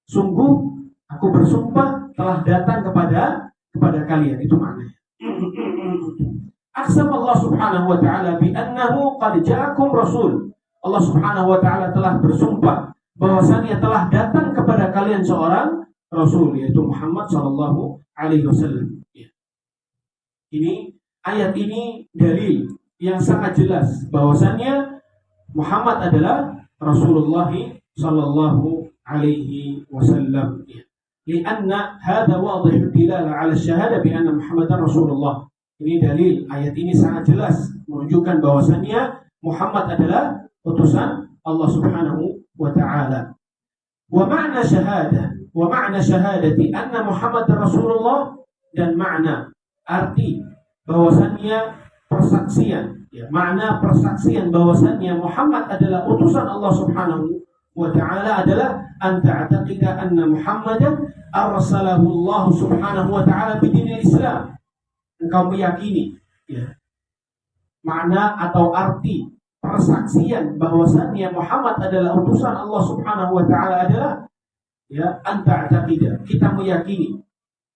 Sungguh aku bersumpah telah datang kepada kalian. Itu maknanya. Aqsam Allah Subhanahu wa taala bi annahu qad ja'akum rasul. Allah Subhanahu wa taala telah bersumpah bahwasanya telah datang kepada kalian seorang rasul, yaitu Muhammad sallallahu alaihi wasallam. Ini ayat ini dalil yang sangat jelas bahwasanya Muhammad adalah Rasulullah sallallahu alaihi wasallam. Lianna hadha wadih dilala ala syahada bi anna Muhammadan Rasulullah. Ini dalil, ayat ini sangat jelas menunjukkan bahwasannya Muhammad adalah utusan Allah Subhanahu wa taala. Wa ma'na syahadati anna Muhammad Rasulullah, dan makna arti bahwasannya persaksian, ya, makna persaksian bahwasannya Muhammad adalah utusan Allah Subhanahu wa taala adalah an ta'taqida anna Muhammadan arsalahu Allah Subhanahu wa taala bidinil Islam. Engkau meyakini, ya, makna atau arti persaksian bahwasannya Muhammad adalah utusan Allah Subhanahu wa taala adalah, ya, an ta'taqida, kita meyakini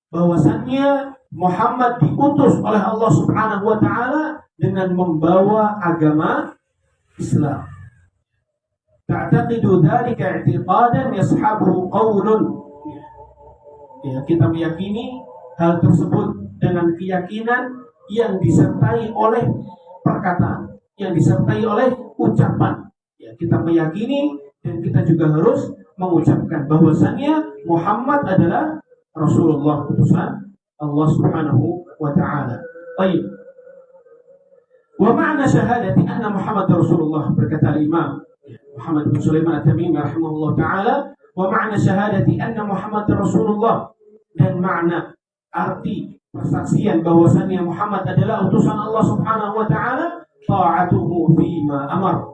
bahwasannya Muhammad diutus oleh Allah Subhanahu wa taala dengan membawa agama Islam. Ta'taqidu dzalika i'tiqadan yashabuhu qaulun. Ya, kita meyakini hal tersebut dengan keyakinan yang disertai oleh perkataan, yang disertai oleh ucapan. Ya, kita meyakini dan kita juga harus mengucapkan bahwasannya Muhammad adalah Rasulullah, utusan Allah Subhanahu wa taala. Baik. Wa ma'na syahadati anna Muhammad Rasulullah, berkata Imam Muhammad bin Sulaiman At-Tamimi rahimahullah taala, wa ma'na syahadati anna Muhammad Rasulullah, dan makna arti persaksian bahwasannya Muhammad adalah utusan Allah Subhanahu wa taala, ta'atuhu fima amar.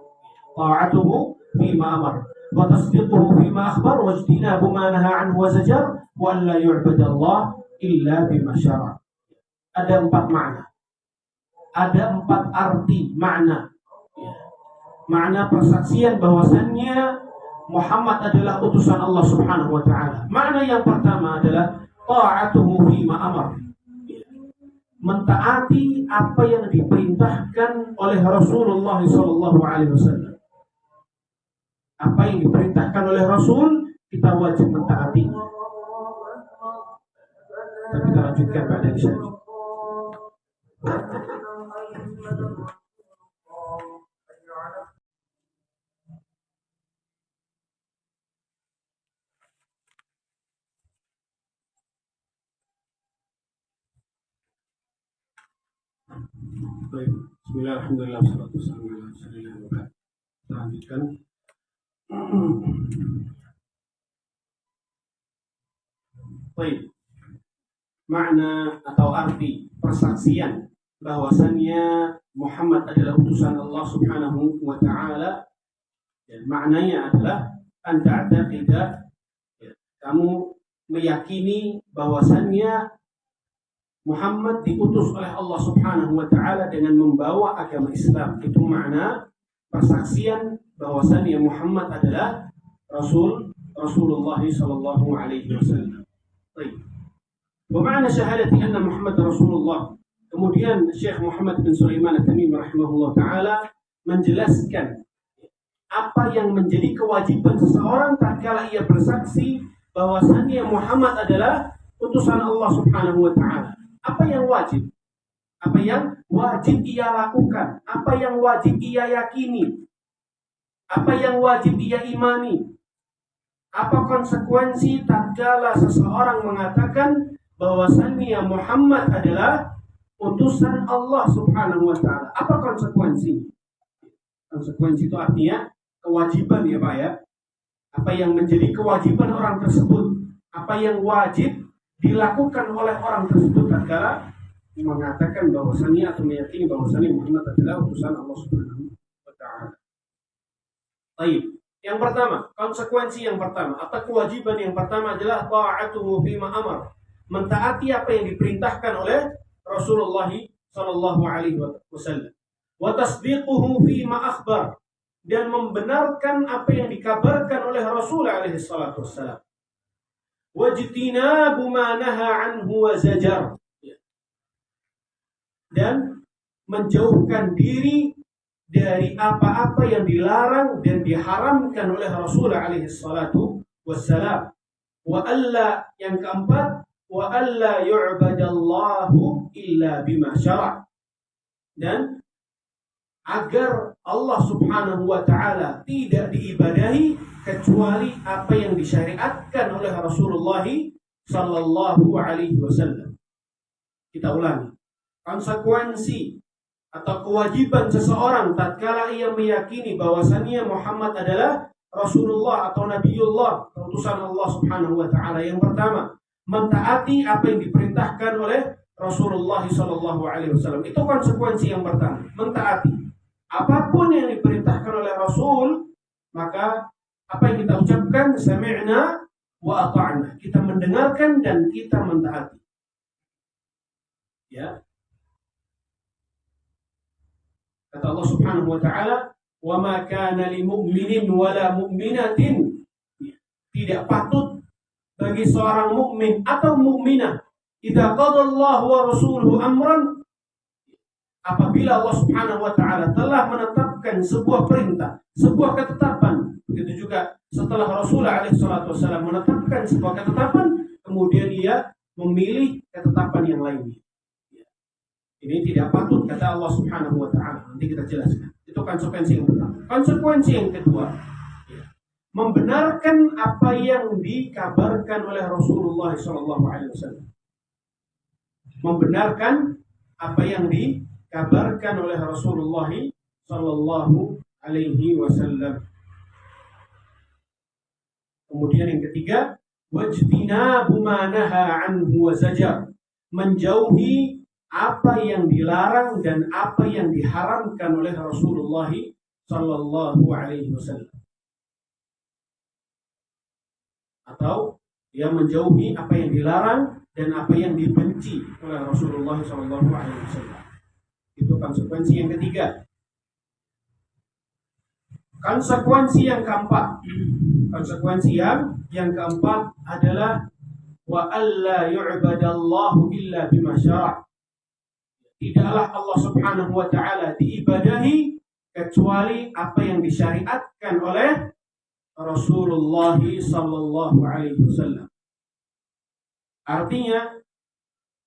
Ta'atuhu fima amar. Wa tasdiquhu fima akhbar wa ijtinabu ma naha anhu wa zajar wa an la yu'badallah illa bima syara'. Ada 4 makna. Ada 4 arti makna. Makna persaksian bahwasannya Muhammad adalah utusan Allah Subhanahu wa taala. Makna yang pertama adalah ta'atuhu fima amar. Mentaati apa yang diperintahkan oleh Rasulullah sallallahu alaihi wasallam. Apa yang diperintahkan oleh Rasul, kita wajib mentaatinya. Kita lanjutkan pada insya Allah. Baik, bismillahirrahmanirrahim. Wassalatu wassalamu ala rasulillah. Lanjutkan. Baik. Makna atau arti persaksian bahwasannya Muhammad adalah utusan Allah Subhanahu wa taala, dan maknanya adalah an ta'taqida, kamu meyakini bahwasannya Muhammad diutus oleh Allah Subhanahu wa taala dengan membawa agama Islam. Itu makna persaksian bahwasannya Muhammad adalah Rasulullah sallallahu alaihi wasallam. Baik. Wa ma'na syahadati anna Muhammad Rasulullah. Kemudian Syekh Muhammad bin Sulaiman At-Tamimi rahimahullah taala menjelaskan apa yang menjadi kewajiban seseorang tatkala ia bersaksi bahwasannya Muhammad adalah utusan Allah Subhanahu wa taala. Apa yang wajib? Apa yang wajib ia lakukan? Apa yang wajib ia yakini? Apa yang wajib ia imani? Apa konsekuensi tatkala seseorang mengatakan bahwasannya Muhammad adalah utusan Allah Subhanahu wa taala? Apa konsekuensi? Konsekuensi itu artinya kewajiban, ya Pak, ya. Apa yang menjadi kewajiban orang tersebut? Apa yang wajib dilakukan oleh orang tersebut tatkala mengatakan bahwasannya atau meyakini bahwasannya Muhammad adalah utusan Allah Subhanahu wa taala. Baik. Yang pertama, konsekuensi yang pertama atau kewajiban yang pertama adalah ta'atuhu fima amar. Mentaati apa yang diperintahkan oleh Rasulullah sallallahu alaihi wasallam. Wa tasdiquhu fima akhbar, dan membenarkan apa yang dikabarkan oleh Rasul alaihi salatu wassalam. Wajtinabu ma naha anhu wa zajar, dan menjauhkan diri dari apa-apa yang dilarang dan diharamkan oleh Rasul alaihi salatu wassalam. Wa alla, yang keempat, wa alla yu'badallahu illa bima syara', dan agar Allah Subhanahu wa taala tidak diibadahi kecuali apa yang disyariatkan oleh Rasulullah sallallahu alaihi wasallam. Kita ulangi. konsekuensi atau kewajiban seseorang tatkala ia meyakini bahwasannya Muhammad adalah Rasulullah atau Nabiullah, utusan Allah Subhanahu wa taala. Yang pertama, mentaati apa yang diperintahkan oleh Rasulullah sallallahu alaihi wasallam. Itu konsekuensi yang pertama, mentaati. Apapun yang diperintahkan oleh Rasul, maka apa yang kita ucapkan, sami'na wa ata'na. Kita mendengarkan dan kita mentaati. Ya. Kata Allah Subhanahu wa taala, "Wa ma kana lil mu'minin wa la mu'minatin." Tidak patut bagi seorang mukmin atau mukminah idza qada Allah wa rasuluhu amran, apabila Allah Subhanahu wa taala telah menetapkan sebuah perintah, sebuah ketetapan. Begitu juga setelah Rasulullah alaihi salatu wasallam menetapkan sebuah ketetapan, kemudian ia memilih ketetapan yang lainnya. Ini tidak patut, kata Allah Subhanahu wa taala. Nanti kita jelaskan. Itu konsekuensi yang pertama. Konsekuensi yang kedua, membenarkan apa yang dikabarkan oleh Rasulullah sallallahu alaihi wasallam. Membenarkan apa yang dikabarkan oleh Rasulullah sallallahu alaihi wasallam. Kemudian yang ketiga, wajtinabu ma naha anhu wa zajar. Menjauhi apa yang dilarang dan apa yang diharamkan oleh Rasulullah sallallahu alaihi wasallam. Atau dia menjauhi apa yang dilarang dan apa yang dibenci oleh Rasulullah sallallahu alaihi wasallam. Itu konsekuensi yang ketiga. Konsekuensi yang keempat. Konsekuensi yang keempat adalah wa alla yu'badallahu illa bima syara'. Tidaklah Allah Subhanahu wa taala diibadahi kecuali apa yang disyariatkan oleh Rasulullah sallallahu alaihi wasallam. Artinya,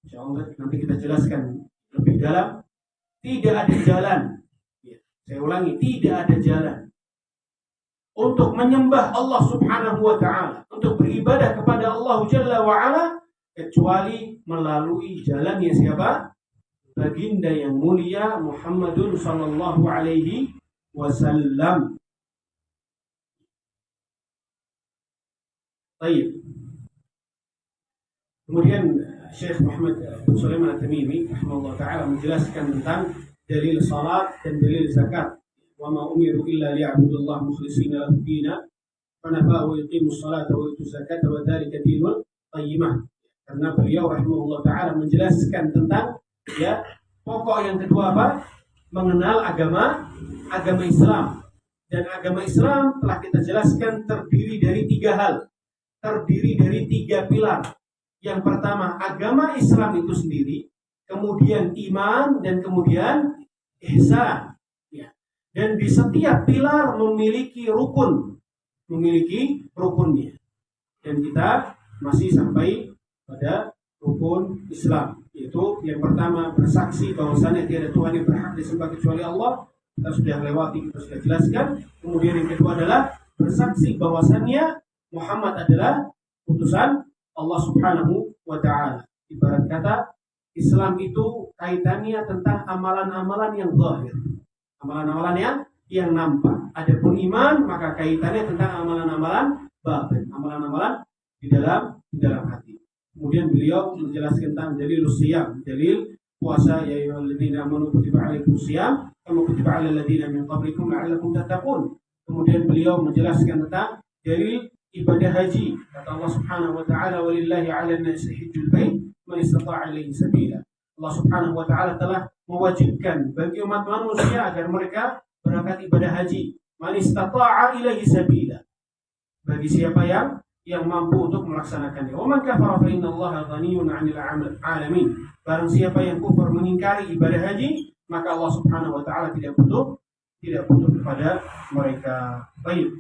insyaallah nanti kita jelaskan lebih dalam, tidak ada jalan. Saya ulangi, tidak ada jalan untuk menyembah Allah Subhanahu wa taala, untuk beribadah kepada Allah Jalla wa ala, kecuali melalui jalannya siapa? Baginda yang mulia Muhammadun sallallahu alaihi wasallam. Baik. Kemudian Syekh Muhammad bin Sulaiman At-Tamimi rahimahullah taala menjelaskan tentang dalil salat dan dalil zakat. Wa ma umiru illa liya'budullaha mukhlishina lahu din, fa nafa wa yuqimus salata wa yutuz zakata wa dzalika dinul qayyimah. Karena beliau rahimahullah taala menjelaskan tentang pokok yang kedua apa? Mengenal agama Islam. Dan agama Islam telah kita jelaskan terdiri dari tiga hal. Terdiri dari tiga pilar. Yang pertama, agama Islam itu sendiri, kemudian iman, dan kemudian ihsan. Dan di setiap pilar memiliki rukunnya. Dan kita masih sampai pada rukun Islam, yaitu yang pertama bersaksi bahwasannya tiada Tuhan yang berhak disembah kecuali Allah. Kita sudah lewati, kita sudah jelaskan. Kemudian yang kedua adalah bersaksi bahwasannya Muhammad adalah utusan Allah Subhanahu wa taala. Ibarat kata, Islam itu kaitannya tentang amalan-amalan yang zahir, amalan-amalan yang nampak. Adapun iman maka kaitannya tentang amalan-amalan batin, amalan-amalan di dalam hati. Kemudian beliau menjelaskan tentang dalil siyam, dalil puasa, ya ayyuhalladzina amanu kutiba alaikumus syiyam kama kutiba alal ladzina min qablikum la'allakum tattaqun. Kemudian beliau menjelaskan tentang dalil ibadah haji. Kata Allah Subhanahu wa taala, walillahi 'alan nasi hajjul bait man istata'a ilaihi sabila. Allah Subhanahu wa taala telah mewajibkan bagi umat manusia agar mereka berangkat ibadah haji. Man istata'a ilaihi sabila. Bagi siapa yang mampu untuk melaksanakannya. Wa man kafara fa innallaha ghaniyyun 'anil 'alamin. Barang siapa yang kufur mengingkari ibadah haji, maka Allah Subhanahu wa taala tidak butuh kepada mereka. Baik.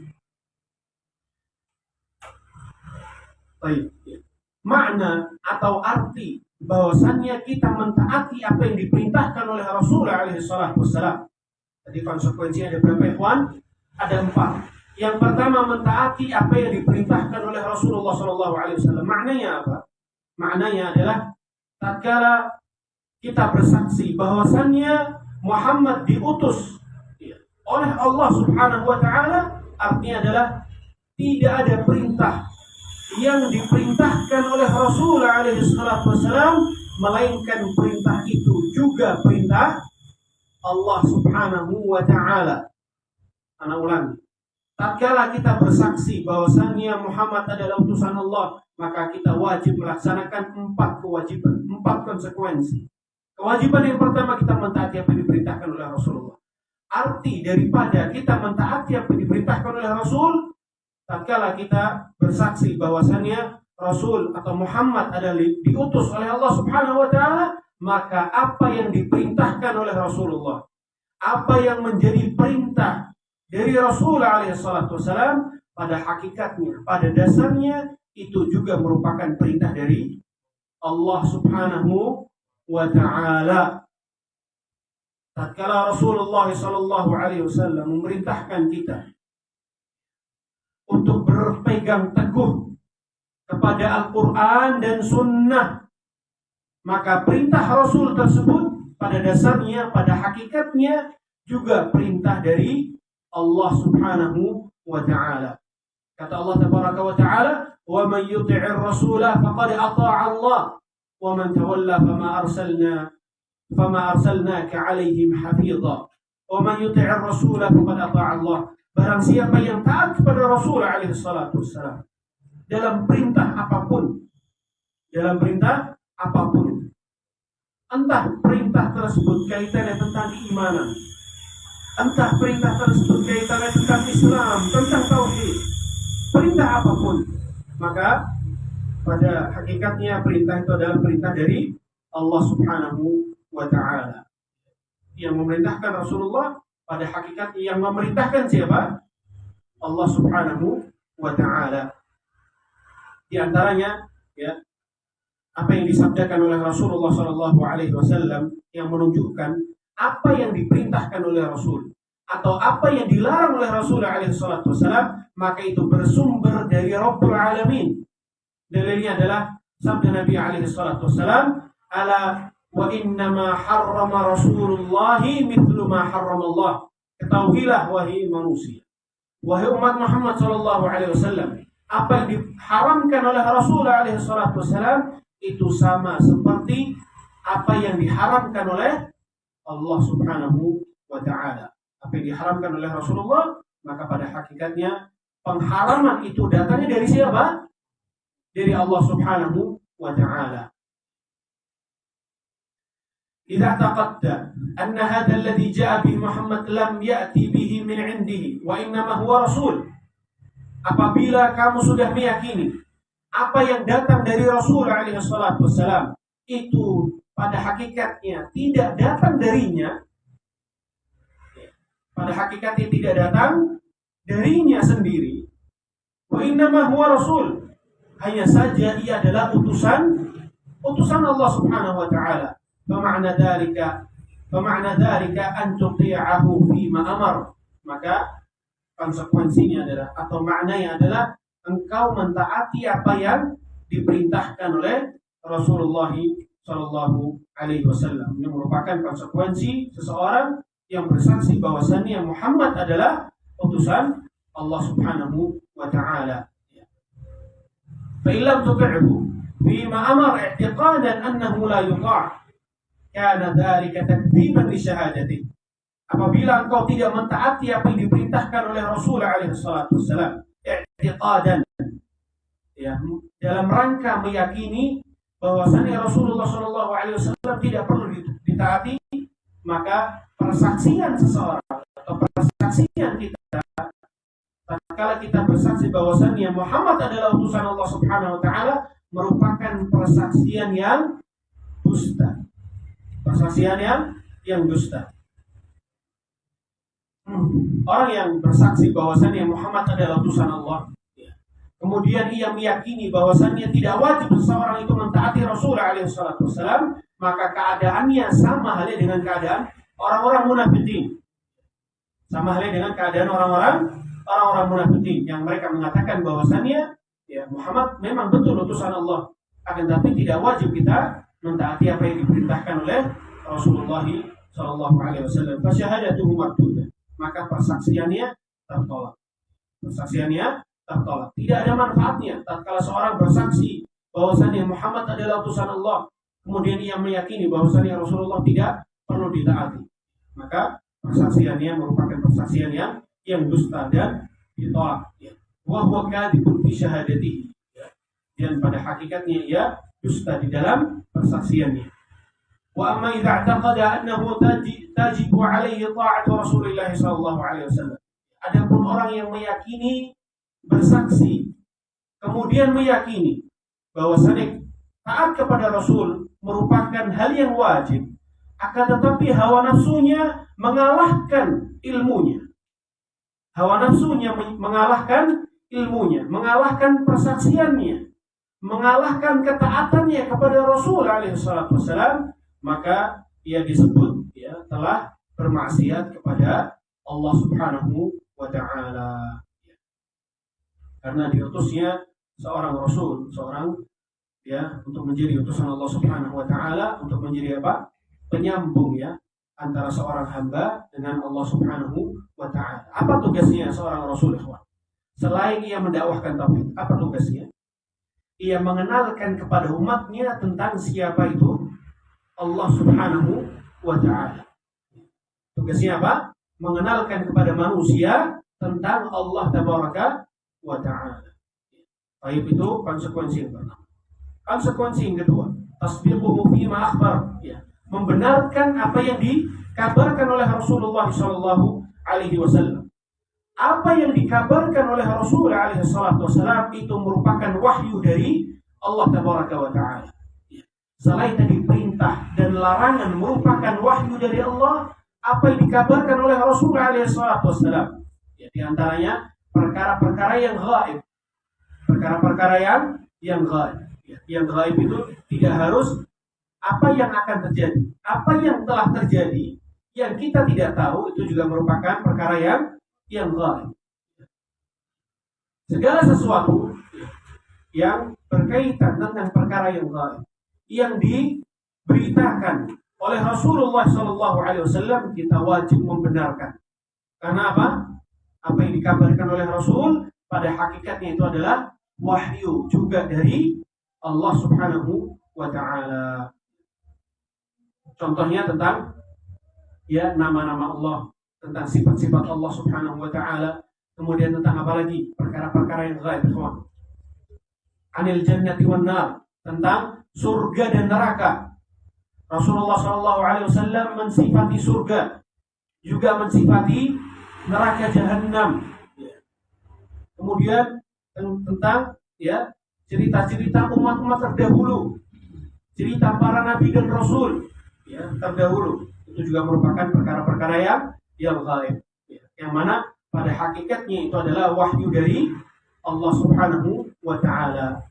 Makna atau arti bahwasannya kita mentaati apa yang diperintahkan oleh Rasulullah alaihi salatu wassalam. Jadi konsekuensi ada berapa, ikhwan? Ada 4. Yang pertama, mentaati apa yang diperintahkan oleh Rasulullah SAW. Maknanya apa? Maknanya adalah tatkala kita bersaksi bahwasannya Muhammad diutus oleh Allah Subhanahu wa taala, artinya adalah tidak ada perintah yang diperintahkan oleh Rasul alaihi salatu wasalam melainkan perintah itu juga perintah Allah Subhanahu wa taala. Ana ulangi. Tatkala kita bersaksi bahwasannya Muhammad adalah utusan Allah, maka kita wajib melaksanakan 4 kewajiban, 4 konsekuensi. Kewajiban yang pertama, kita mentaati apa yang diperintahkan oleh Rasulullah. Arti daripada kita mentaati apa yang diperintahkan oleh Rasul, tatkala kita bersaksi bahwasannya Rasul atau Muhammad adalah diutus oleh Allah Subhanahu wa taala, maka apa yang diperintahkan oleh Rasulullah, apa yang menjadi perintah dari Rasul alaihi salatu wasalam, pada hakikatnya, pada dasarnya itu juga merupakan perintah dari Allah Subhanahu wa taala. Tatkala Rasulullah sallallahu alaihi wasallam memerintahkan kita untuk berpegang teguh kepada Al-Quran dan Sunnah, maka perintah Rasul tersebut pada dasarnya, pada hakikatnya juga perintah dari Allah Subhanahu wa ta'ala. Kata Allah Tabaraka wa ta'ala, "Wa man yuti'ir rasula faqad ata'a Allah, wa man tawalla fama arsalnaka 'alaihim hafidha." Wa man yuti'ir rasula faqad ata'a Allah. Barang siapa yang taat kepada Rasul alaihi salatu wassalam dalam perintah apapun, entah perintah tersebut kaitannya tentang keimanan, entah perintah tersebut kaitannya tentang Islam, tentang tauhid, perintah apapun, maka pada hakikatnya perintah itu adalah perintah dari Allah Subhanahu wa ta'ala. Yang memerintahkan Rasulullah, pada hakikatnya yang memerintahkan siapa? Allah Subhanahu wa ta'ala. Di antaranya, ya, apa yang disabdakan oleh Rasulullah sallallahu alaihi wasallam yang menunjukkan apa yang diperintahkan oleh Rasul atau apa yang dilarang oleh Rasul alaihi salatu wasallam, maka itu bersumber dari Rabbul Alamin. Dalilnya adalah sabda Nabi alaihi salatu wasallam, "Ala wa innama harrama Rasulullahi mithlu ma harrama Allah." Ketahuilah wahai manusia, wahai umat Muhammad sallallahu alaihi wasallam, apa yang diharamkan oleh Rasul alaihi salatu wasallam itu sama seperti apa yang diharamkan oleh Allah Subhanahu wa ta'ala. Apa yang diharamkan oleh Rasulullah, maka pada hakikatnya pengharaman itu datangnya dari siapa? Dari Allah Subhanahu wa ta'ala. Idza taqadda anna hadha alladhi ja'a bihi Muhammad lam ya'ti bihi min 'indihi wa innama huwa rasul. Apabila kamu sudah meyakini apa yang datang dari Rasul alaihi salatu wassalam itu pada hakikatnya tidak datang darinya, pada hakikatnya tidak datang darinya sendiri, wa innama huwa rasul, hanya saja ia adalah utusan Allah Subhanahu wa ta'ala. Fama'na dzalika an tuti'ahu fi ma amar. Maka konsekuensinya adalah, atau maknanya adalah, engkau mentaati apa yang diperintahkan oleh Rasulullah sallallahu alaihi wasallam. Ini merupakan konsekuensi seseorang yang bersaksi bahwasannya Muhammad adalah utusan Allah Subhanahu wa ta'ala. Fa illam tuti'hu fi ma amara i'tiqadan annahu la yuta', kana dzalika takdziban li syahadati. Apabila engkau tidak mentaati apa yang diperintahkan oleh Rasul alaihi salatu wasallam, i'tiqadan, ya, dalam rangka meyakini bahwasanya Rasulullah sallallahu alaihi wasallam tidak perlu ditaati, maka persaksian seseorang atau persaksian kita tatkala kita bersaksi bahwasanya Muhammad adalah utusan Allah Subhanahu wa taala merupakan persaksian yang dusta. Persaksian yang dusta. Orang yang bersaksi bahwasannya Muhammad adalah utusan Allah, kemudian ia meyakini bahwasannya tidak wajib seseorang itu mentaati Rasul alaihi salatu wasallam, maka keadaannya sama halnya dengan keadaan orang-orang munafikin. Sama halnya dengan keadaan orang-orang munafikin yang mereka mengatakan bahwasannya ya Muhammad memang betul utusan Allah, akan tapi tidak wajib kita mentaati apa yang diperintahkan oleh Rasulullah Shallallahu Alaihi Wasallam. Fasyahadatuhu mardudah, maka persaksiannya tertolak. Persaksiannya tertolak. Tidak ada manfaatnya tatkala seorang bersaksi bahwasanya Muhammad adalah utusan Allah, kemudian ia meyakini bahwasanya Rasulullah tidak perlu ditaati. Maka persaksiannya merupakan persaksian yang dusta dan ditolak. Wa huwa kadhibun fi syahadatihi. Dan pada hakikatnya ia dusta di dalam persaksiannya. Wa amma idza i'taqada annahu tajibu alaihi ta'atu Rasulillah sallallahu alaihi wasallam. Adapun orang yang meyakini bersaksi kemudian meyakini bahwasanya taat kepada Rasul merupakan hal yang wajib, akan tetapi hawa nafsunya mengalahkan ilmunya. Hawa nafsunya mengalahkan ilmunya, mengalahkan persaksiannya, mengalahkan ketaatannya kepada Rasul alaihi salatu wasallam, maka ia disebut telah bermaksiat kepada Allah Subhanahu wa ta'ala. Karena diutusnya seorang rasul, untuk menjadi utusan Allah Subhanahu wa ta'ala, untuk menjadi apa? Penyambung antara seorang hamba dengan Allah Subhanahu wa ta'ala. Apa tugasnya seorang rasul, ikhwan? Selain ia mendakwahkan tauhid, apa tugasnya? Ia mengenalkan kepada umatnya tentang siapa itu Allah Subhanahu wa ta'ala. Tugasnya apa? Mengenalkan kepada manusia tentang Allah Tabaraka wa ta'ala. Baik, itu konsekuensi yang pertama. Konsekuensi yang kedua, tasdiquhu fima akhbar, membenarkan apa yang dikabarkan oleh Rasulullah sallallahu alaihi wasallam. Apa yang dikabarkan oleh Rasul alaihi salatu wasallam itu merupakan wahyu dari Allah Tabaraka wa ta'ala. Selain tadi perintah dan larangan merupakan wahyu dari Allah, apa yang dikabarkan oleh Rasul alaihi salatu wasallam, di antaranya perkara-perkara yang gaib. Perkara-perkara yang gaib. Yang gaib itu tidak harus apa yang akan terjadi. Apa yang telah terjadi yang kita tidak tahu itu juga merupakan perkara yang gaib. Segala sesuatu yang berkaitan tentang perkara yang gaib yang diberitakan oleh Rasulullah Shallallahu Alaihi Wasallam, kita wajib membenarkan. Karena apa? Apa yang dikabarkan oleh Rasul pada hakikatnya itu adalah wahyu juga dari Allah Subhanahu wa ta'ala. Contohnya tentang nama-nama Allah, tentang sifat-sifat Allah Subhanahu wa ta'ala. Kemudian tentang apa lagi? Perkara-perkara yang gaib, ikhwan. Anil jannati wan nar, tentang surga dan neraka. Rasulullah Shallallahu Alaihi Wasallam mensifati surga, juga mensifati neraka jahanam. Kemudian tentang cerita-cerita umat-umat terdahulu, cerita para nabi dan rasul terdahulu, itu juga merupakan perkara-perkara yang gaib, yang mana pada hakikatnya itu adalah wahyu dari Allah Subhanahu wa ta'ala.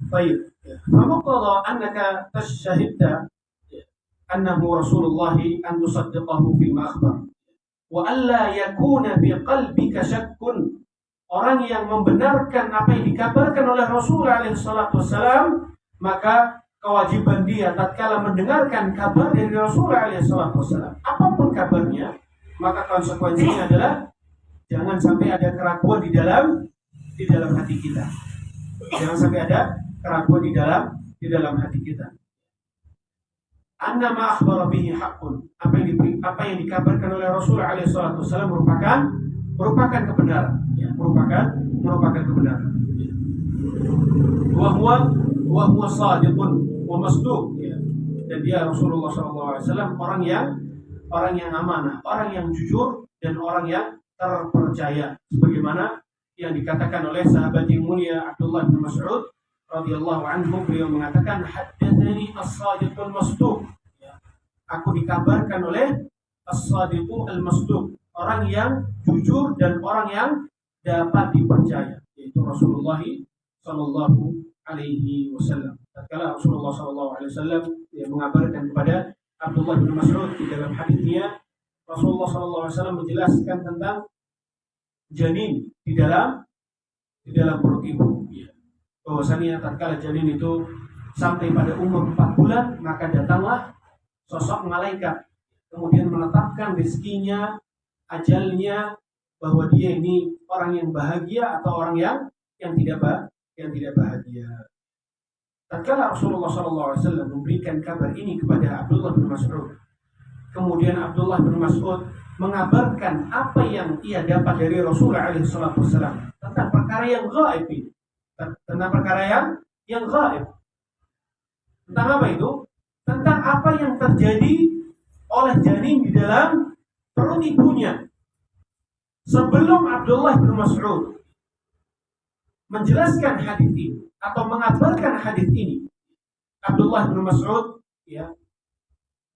Baik, فمقتضى أنك تشهدت أنه رسول الله أن تصدقه فيما أخبر وألا يكون في قلبك شك. Orang yang membenarkan apa yang dikabarkan oleh Rasul alaihi salatu wasallam, maka kewajiban dia tatkala mendengarkan kabar dari Rasul alaihi salatu wasallam, apapun kabarnya, maka konsekuensinya adalah jangan sampai ada keraguan di dalam hati kita. Jangan sampai ada keraguan di dalam hati kita. Anna ma akhbara bihi haqqun. Apa yang dikabarkan oleh Rasul alaihi salatu wasallam merupakan kebenaran, merupakan kebenaran. Wa huwa shadiqun wa masduq. Dan dia Rasulullah sallallahu alaihi wasallam orang yang amanah, orang yang jujur dan orang yang terpercaya, sebagaimana yang dikatakan oleh sahabat yang mulia Abdullah bin Mas'ud radhiyallahu anhu. Beliau mengatakan, haddatsani as-sadiqul masduq. Aku dikabarkan oleh as-sadiqul masduq, orang yang jujur dan orang yang dapat dipercaya, yaitu Rasulullah sallallahu alaihi wasallam. Tatkala Rasulullah sallallahu alaihi wasallam mengabarkan kepada Abdullah bin Mas'ud di dalam hadisnya, Rasulullah sallallahu alaihi wasallam menjelaskan tentang janin di dalam perut ibu. Bahwasanya tatkala janin itu sampai pada umur 4 bulan, maka datanglah sosok malaikat, kemudian menetapkan rezekinya, ajalnya, bahwa dia ini orang yang bahagia atau orang yang tidak bahagia. Tatkala Rasulullah SAW memberikan kabar ini kepada Abdullah bin Mas'ud, kemudian Abdullah bin Mas'ud mengabarkan apa yang ia dapat dari Rasulullah SAW tentang perkara yang gaib ini, tentang perkara yang gaib. Tentang apa itu? Tentang apa yang terjadi oleh janin di dalam perut ibunya. Sebelum Abdullah bin Mas'ud menjelaskan hadis ini atau mengabarkan hadis ini, Abdullah bin Mas'ud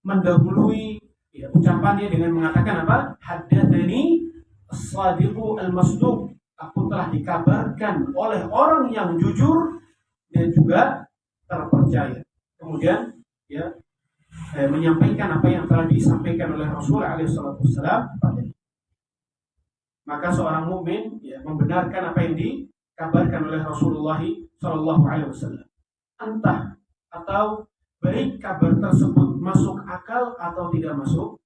mendahului ucapannya dengan mengatakan apa? Haddatsani as-sadiqu al-masduq. Aku telah dikabarkan oleh orang yang jujur dan juga terpercaya. Kemudian menyampaikan apa yang telah disampaikan oleh Rasulullah SAW kepadanya. Maka seorang mukmin membenarkan apa yang dikabarkan oleh Rasulullah SAW. Entah atau baik kabar tersebut masuk akal atau tidak masuk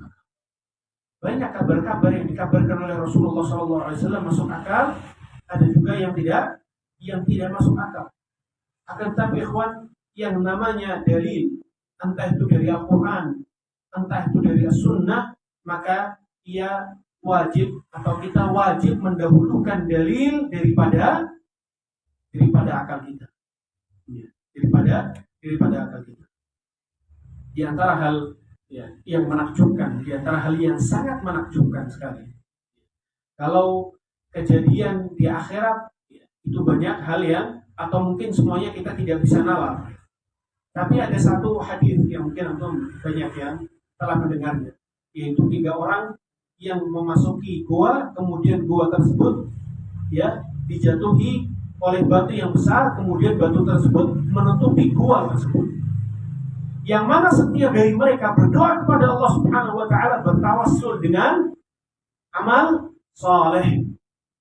akal. Banyak kabar-kabar yang dikabarkan oleh Rasulullah SAW masuk akal, ada juga yang tidak masuk akal. Akan tetapi ikhwan, yang namanya dalil, entah itu dari Al-Quran, entah itu dari As-Sunnah, maka ia wajib atau kita wajib mendahulukan dalil daripada akal kita. Daripada akal kita. Di antara hal yang menakjubkan, di antara hal yang sangat menakjubkan sekali. Kalau kejadian di akhirat itu banyak hal yang atau mungkin semuanya kita tidak bisa nalar. Tapi ada satu hadis yang mungkin antum banyak yang telah mendengarnya, yaitu 3 orang yang memasuki gua, kemudian gua tersebut dijatuhi oleh batu yang besar, kemudian batu tersebut menutupi gua tersebut. Yang mana setiap dari mereka berdoa kepada Allah Subhanahu wa taala, bertawassul dengan amal saleh.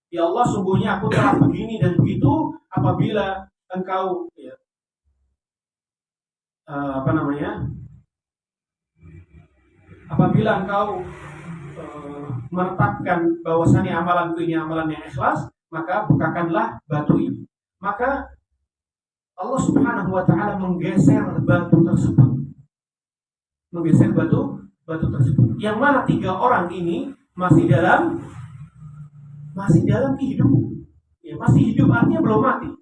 Ya Allah, sungguhnya aku telah begini dan begitu, apabila engkau apabila engkau menetapkan bahwasannya amalanku ini amalan yang ikhlas, maka bukakanlah batu ini. Maka Allah Subhanahu wa taala menggeser batu tersebut. Yang mana 3 orang ini masih dalam kehidupan. Masih hidup artinya belum mati.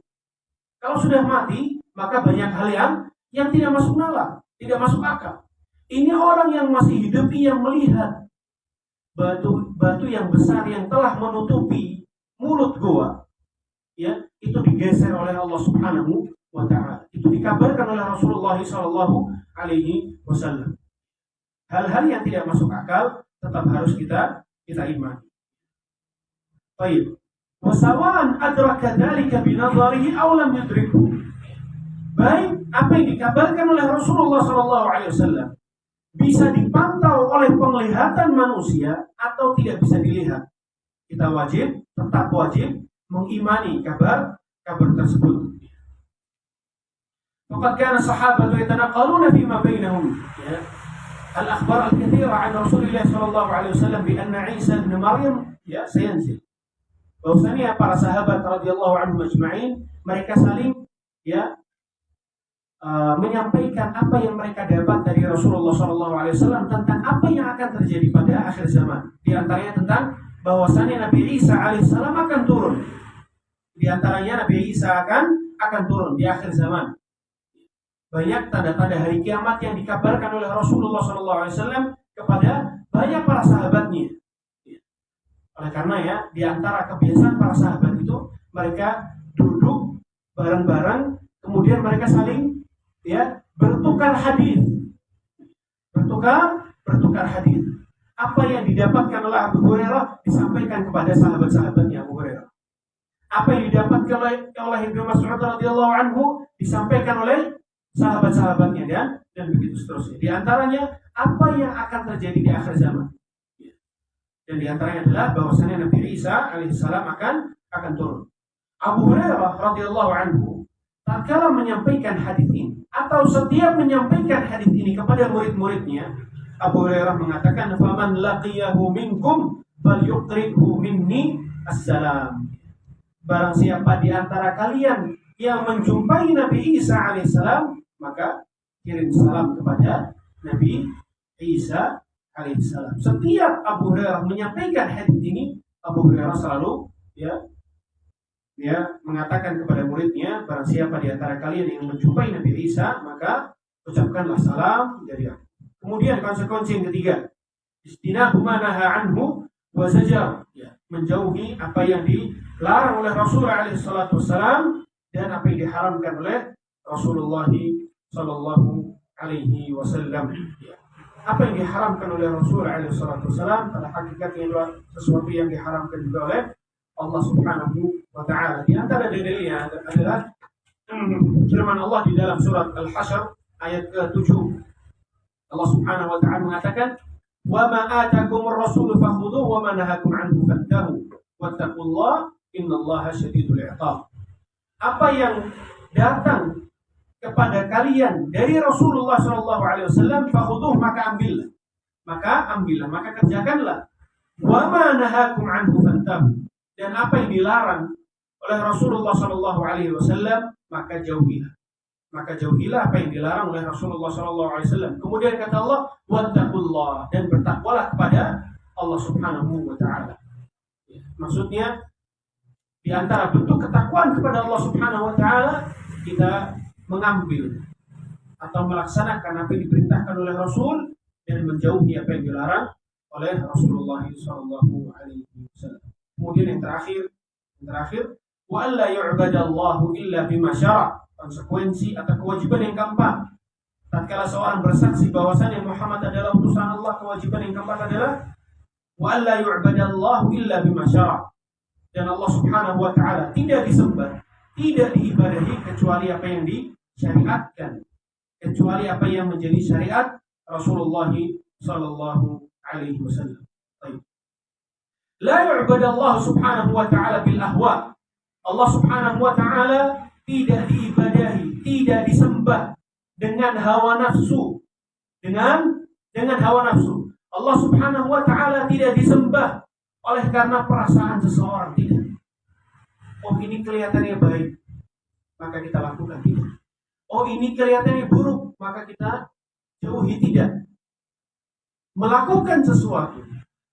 Kalau sudah mati, maka banyak hal yang tidak masuk nalar, tidak masuk akal. Ini orang yang masih hidup yang melihat batu yang besar yang telah menutupi mulut gua, itu digeser oleh Allah Subhanahu wa taala. Itu dikabarkan oleh Rasulullah SAW. Hal-hal yang tidak masuk akal tetap harus kita imani. Baik. Wasawaan adraka dzalika binadharihi aw lam yudrikhu. Baik apa yang dikabarkan oleh Rasulullah SAW bisa dipantau oleh penglihatan manusia atau tidak bisa dilihat. Kita tetap wajib mengimani kabar tersebut. Faqad kana sahabatu yatanaqaluna fima bainahum al-akhbar al-katsira 'an Rasulillah sallallahu alaihi wasallam bi anna Isa ibn Maryam sayanzil. Bahwasanya para sahabat radhiyallahu anhum ajma'in mereka saling menyampaikan apa yang mereka dapat dari Rasulullah SAW tentang apa yang akan terjadi pada akhir zaman. Di antaranya tentang bahwasannya Nabi Isa alaihissalam akan turun. Di antaranya Nabi Isa akan turun di akhir zaman. Banyak tanda-tanda hari kiamat yang dikabarkan oleh Rasulullah SAW kepada banyak para sahabatnya. Oleh karena di antara kebiasaan para sahabat itu mereka duduk bareng-bareng, kemudian mereka saling bertukar hadis. Bertukar hadis. Apa yang didapatkan oleh Abu Hurairah disampaikan kepada sahabat-sahabatnya Abu Hurairah. Apa yang didapatkan oleh Ibnu Mas'ud radhiyallahu anhu disampaikan oleh sahabat-sahabatnya dan begitu seterusnya. Di antaranya apa yang akan terjadi di akhir zaman. Dan di antaranya adalah bahwasanya Nabi Isa alaihissalam akan turun. Abu Hurairah radhiyallahu anhu tatkala menyampaikan hadis ini atau setiap menyampaikan hadis ini kepada murid-muridnya, Abu Hurairah mengatakan, "Faman laqiyahu minkum falyuqrihu minni assalam." Barang siapa di antara kalian yang menjumpai Nabi Isa alaihissalam, maka kirim salam kepada Nabi Isa alaihissalam. Setiap Abu Hurairah menyampaikan hadis ini, Abu Hurairah selalu dia mengatakan kepada muridnya, barang siapa di antara kalian yang menjumpai Nabi Isa, maka ucapkanlah salam dari aku. Kemudian konsekuensi yang ketiga, istinabu ma naha anhu wa zajar, menjauhi apa yang dilarang oleh Rasulullah SAW dan apa yang diharamkan oleh Rasulullah sallallahu alaihi wasallam. Apa yang diharamkan oleh Rasulullah SAW pada hakikatnya adalah sesuatu yang diharamkan juga oleh Allah Subhanahu wa taala. Di antara dalilnya adalah firman Allah di dalam surat Al-Hasyr ayat ke-7. Allah Subhanahu wa taala mengatakan, "Wa ma atakumur rasul fakhudhuhu wa ma nahakum anhu fantahu wattaqullaha innallaha syadidul 'iqab." Apa yang datang kepada kalian dari Rasulullah SAW, fakhudhuhu, maka ambillah, maka kerjakanlah. Wa ma nahakum anhu fantahu, dan apa yang dilarang oleh Rasulullah SAW, maka jauhilah. Maka jauhilah apa yang dilarang oleh Rasulullah SAW. Kemudian kata Allah, wattaqullah, dan bertakwalah kepada Allah Subhanahu wa taala. Maksudnya di antara bentuk ketakwaan kepada Allah Subhanahu wa taala, kita mengambil atau melaksanakan apa yang diperintahkan oleh Rasul dan menjauhi apa yang dilarang oleh Rasulullah sallallahu alaihi wasallam. Kemudian yang terakhir, wa alla yu'badallahu illa bima syara'. Konsekuensi atau kewajiban yang keempat, tatkala seorang bersaksi bahwasanya Muhammad adalah utusan Allah, kewajiban yang keempat adalah wa alla yu'badallahu illa bima syara'. Dan Allah Subhanahu wa taala tidak disembah, tidak diibadahi kecuali apa yang disyariatkan, kecuali apa yang menjadi syariat Rasulullah sallallahu alaihi wasallam. Baik. La yu'badallahu Subhanahu wa taala bil ahwa. Allah Subhanahu wa taala tidak diibadahi, tidak disembah dengan hawa nafsu, dengan hawa nafsu. Allah Subhanahu wa taala tidak disembah oleh karena perasaan seseorang, tidak. Oh, ini kelihatannya baik, maka kita lakukan, tidak. Oh, ini kelihatannya buruk, maka kita jauhi, tidak. Melakukan sesuatu,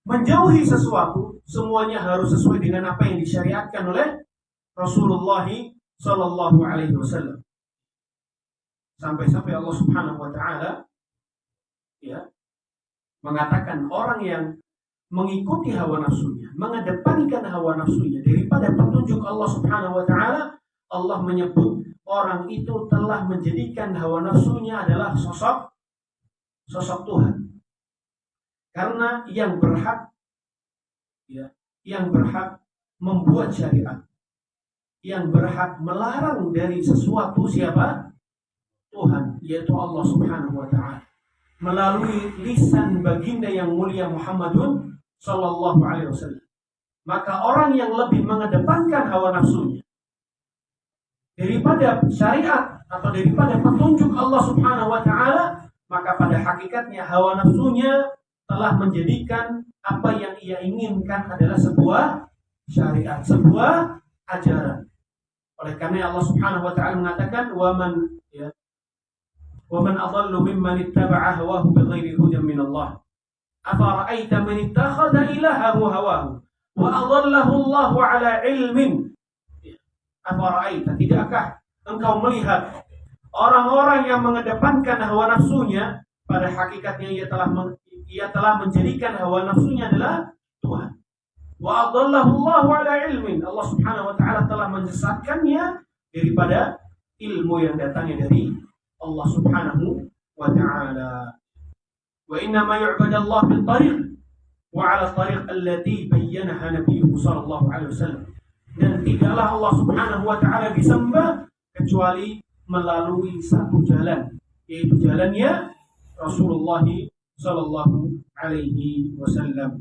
menjauhi sesuatu, semuanya harus sesuai dengan apa yang disyariatkan oleh Rasulullah sallallahu alaihi wasallam. Sampai-sampai Allah Subhanahu wa taala mengatakan orang yang mengikuti hawa nafsunya, mengedepankan hawa nafsunya daripada petunjuk Allah Subhanahu wa taala, Allah menyebut orang itu telah menjadikan hawa nafsunya adalah sosok Tuhan. Karena yang berhak membuat syariat, yang berhak melarang dari sesuatu siapa? Tuhan, yaitu Allah Subhanahu wa taala, melalui lisan baginda yang mulia Muhammadun sallallahu alaihi wasallam. Maka orang yang lebih mengedepankan hawa nafsunya daripada syariat atau daripada petunjuk Allah Subhanahu wa taala, maka pada hakikatnya hawa nafsunya telah menjadikan apa yang ia inginkan adalah sebuah syariat, sebuah ajaran. Oleh karena Allah Subhanahu wa taala mengatakan, wa man adallu mimman ittaba'a hawahu bighairi hudan min Allah. Afara'aita man ittakhadha ilahahu hawahu wa adallahu Allahu 'ala ilmin. Afara'aita, tidakkah engkau melihat orang-orang yang mengedepankan hawa nafsunya, pada hakikatnya ia telah menjadikan hawa nafsunya adalah Tuhan. Wa adallahu Allahu 'ala ilmin. Allah Subhanahu wa taala telah menyesatkannya daripada ilmu yang datangnya dari Allah Subhanahu wa taala. Wa inna ma yu'badallahu bil tariq wa 'ala tariq allati bayyanaha Nabiyyuhu sallallahu alaihi wasallam. Dan tidaklah Allah Subhanahu wa taala disembah kecuali melalui satu jalan, yaitu jalannya Rasulullah sallallahu alaihi wasallam.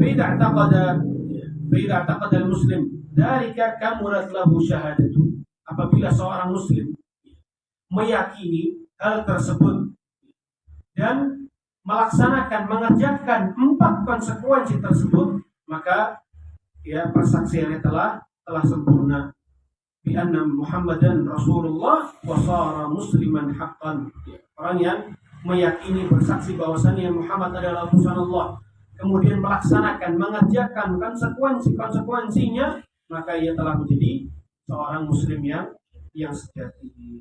فإذا اعتقد Fa'idha taqadal muslim dzalika kamurat lahu syahadatu. Apabila seorang muslim meyakini hal tersebut dan melaksanakan, mengerjakan 4 konsekuensi tersebut, maka persaksiannya telah sempurna. Bi anna Muhammadan Rasulullah wa shara musliman haqqan. Orang yang meyakini, bersaksi bahwasannya Muhammad adalah utusan Allah, kemudian melaksanakan, mengerjakan konsekuensinya, maka ia telah menjadi seorang muslim yang sejati.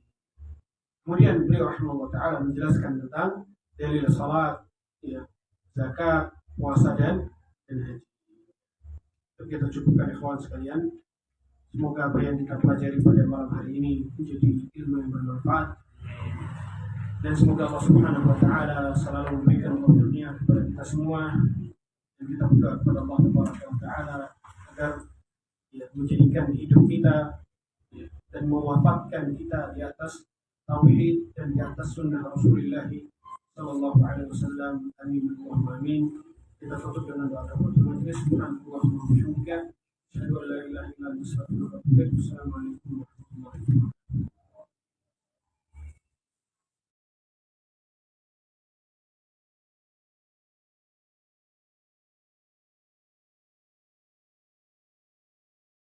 Kemudian beliau rahimahullah ta'ala menjelaskan tentang dalil salat, zakat, puasa dan haji. Kita cukupkan ikhwan sekalian. Semoga apa yang kita pelajari pada malam hari ini menjadi ilmu yang bermanfaat, dan semoga Allah Subhanahu wa ta'ala selalu memberikan taufiknya kepada kita semua, dan kita berdoa kepada Allah Subhanahu wa ta'ala agar menjadikan hidup kita dan mewafatkan kita di atas tauhid dan di atas sunnah Rasulullah sallallahu alaihi wasallam. Amin Allahumma amin. Kita tutup dengan doa majelis. Subhanallah wa bihamdihi, asyhadu an la ilaha illa anta, astaghfiruka wa atubu ilaik. Assalamualaikum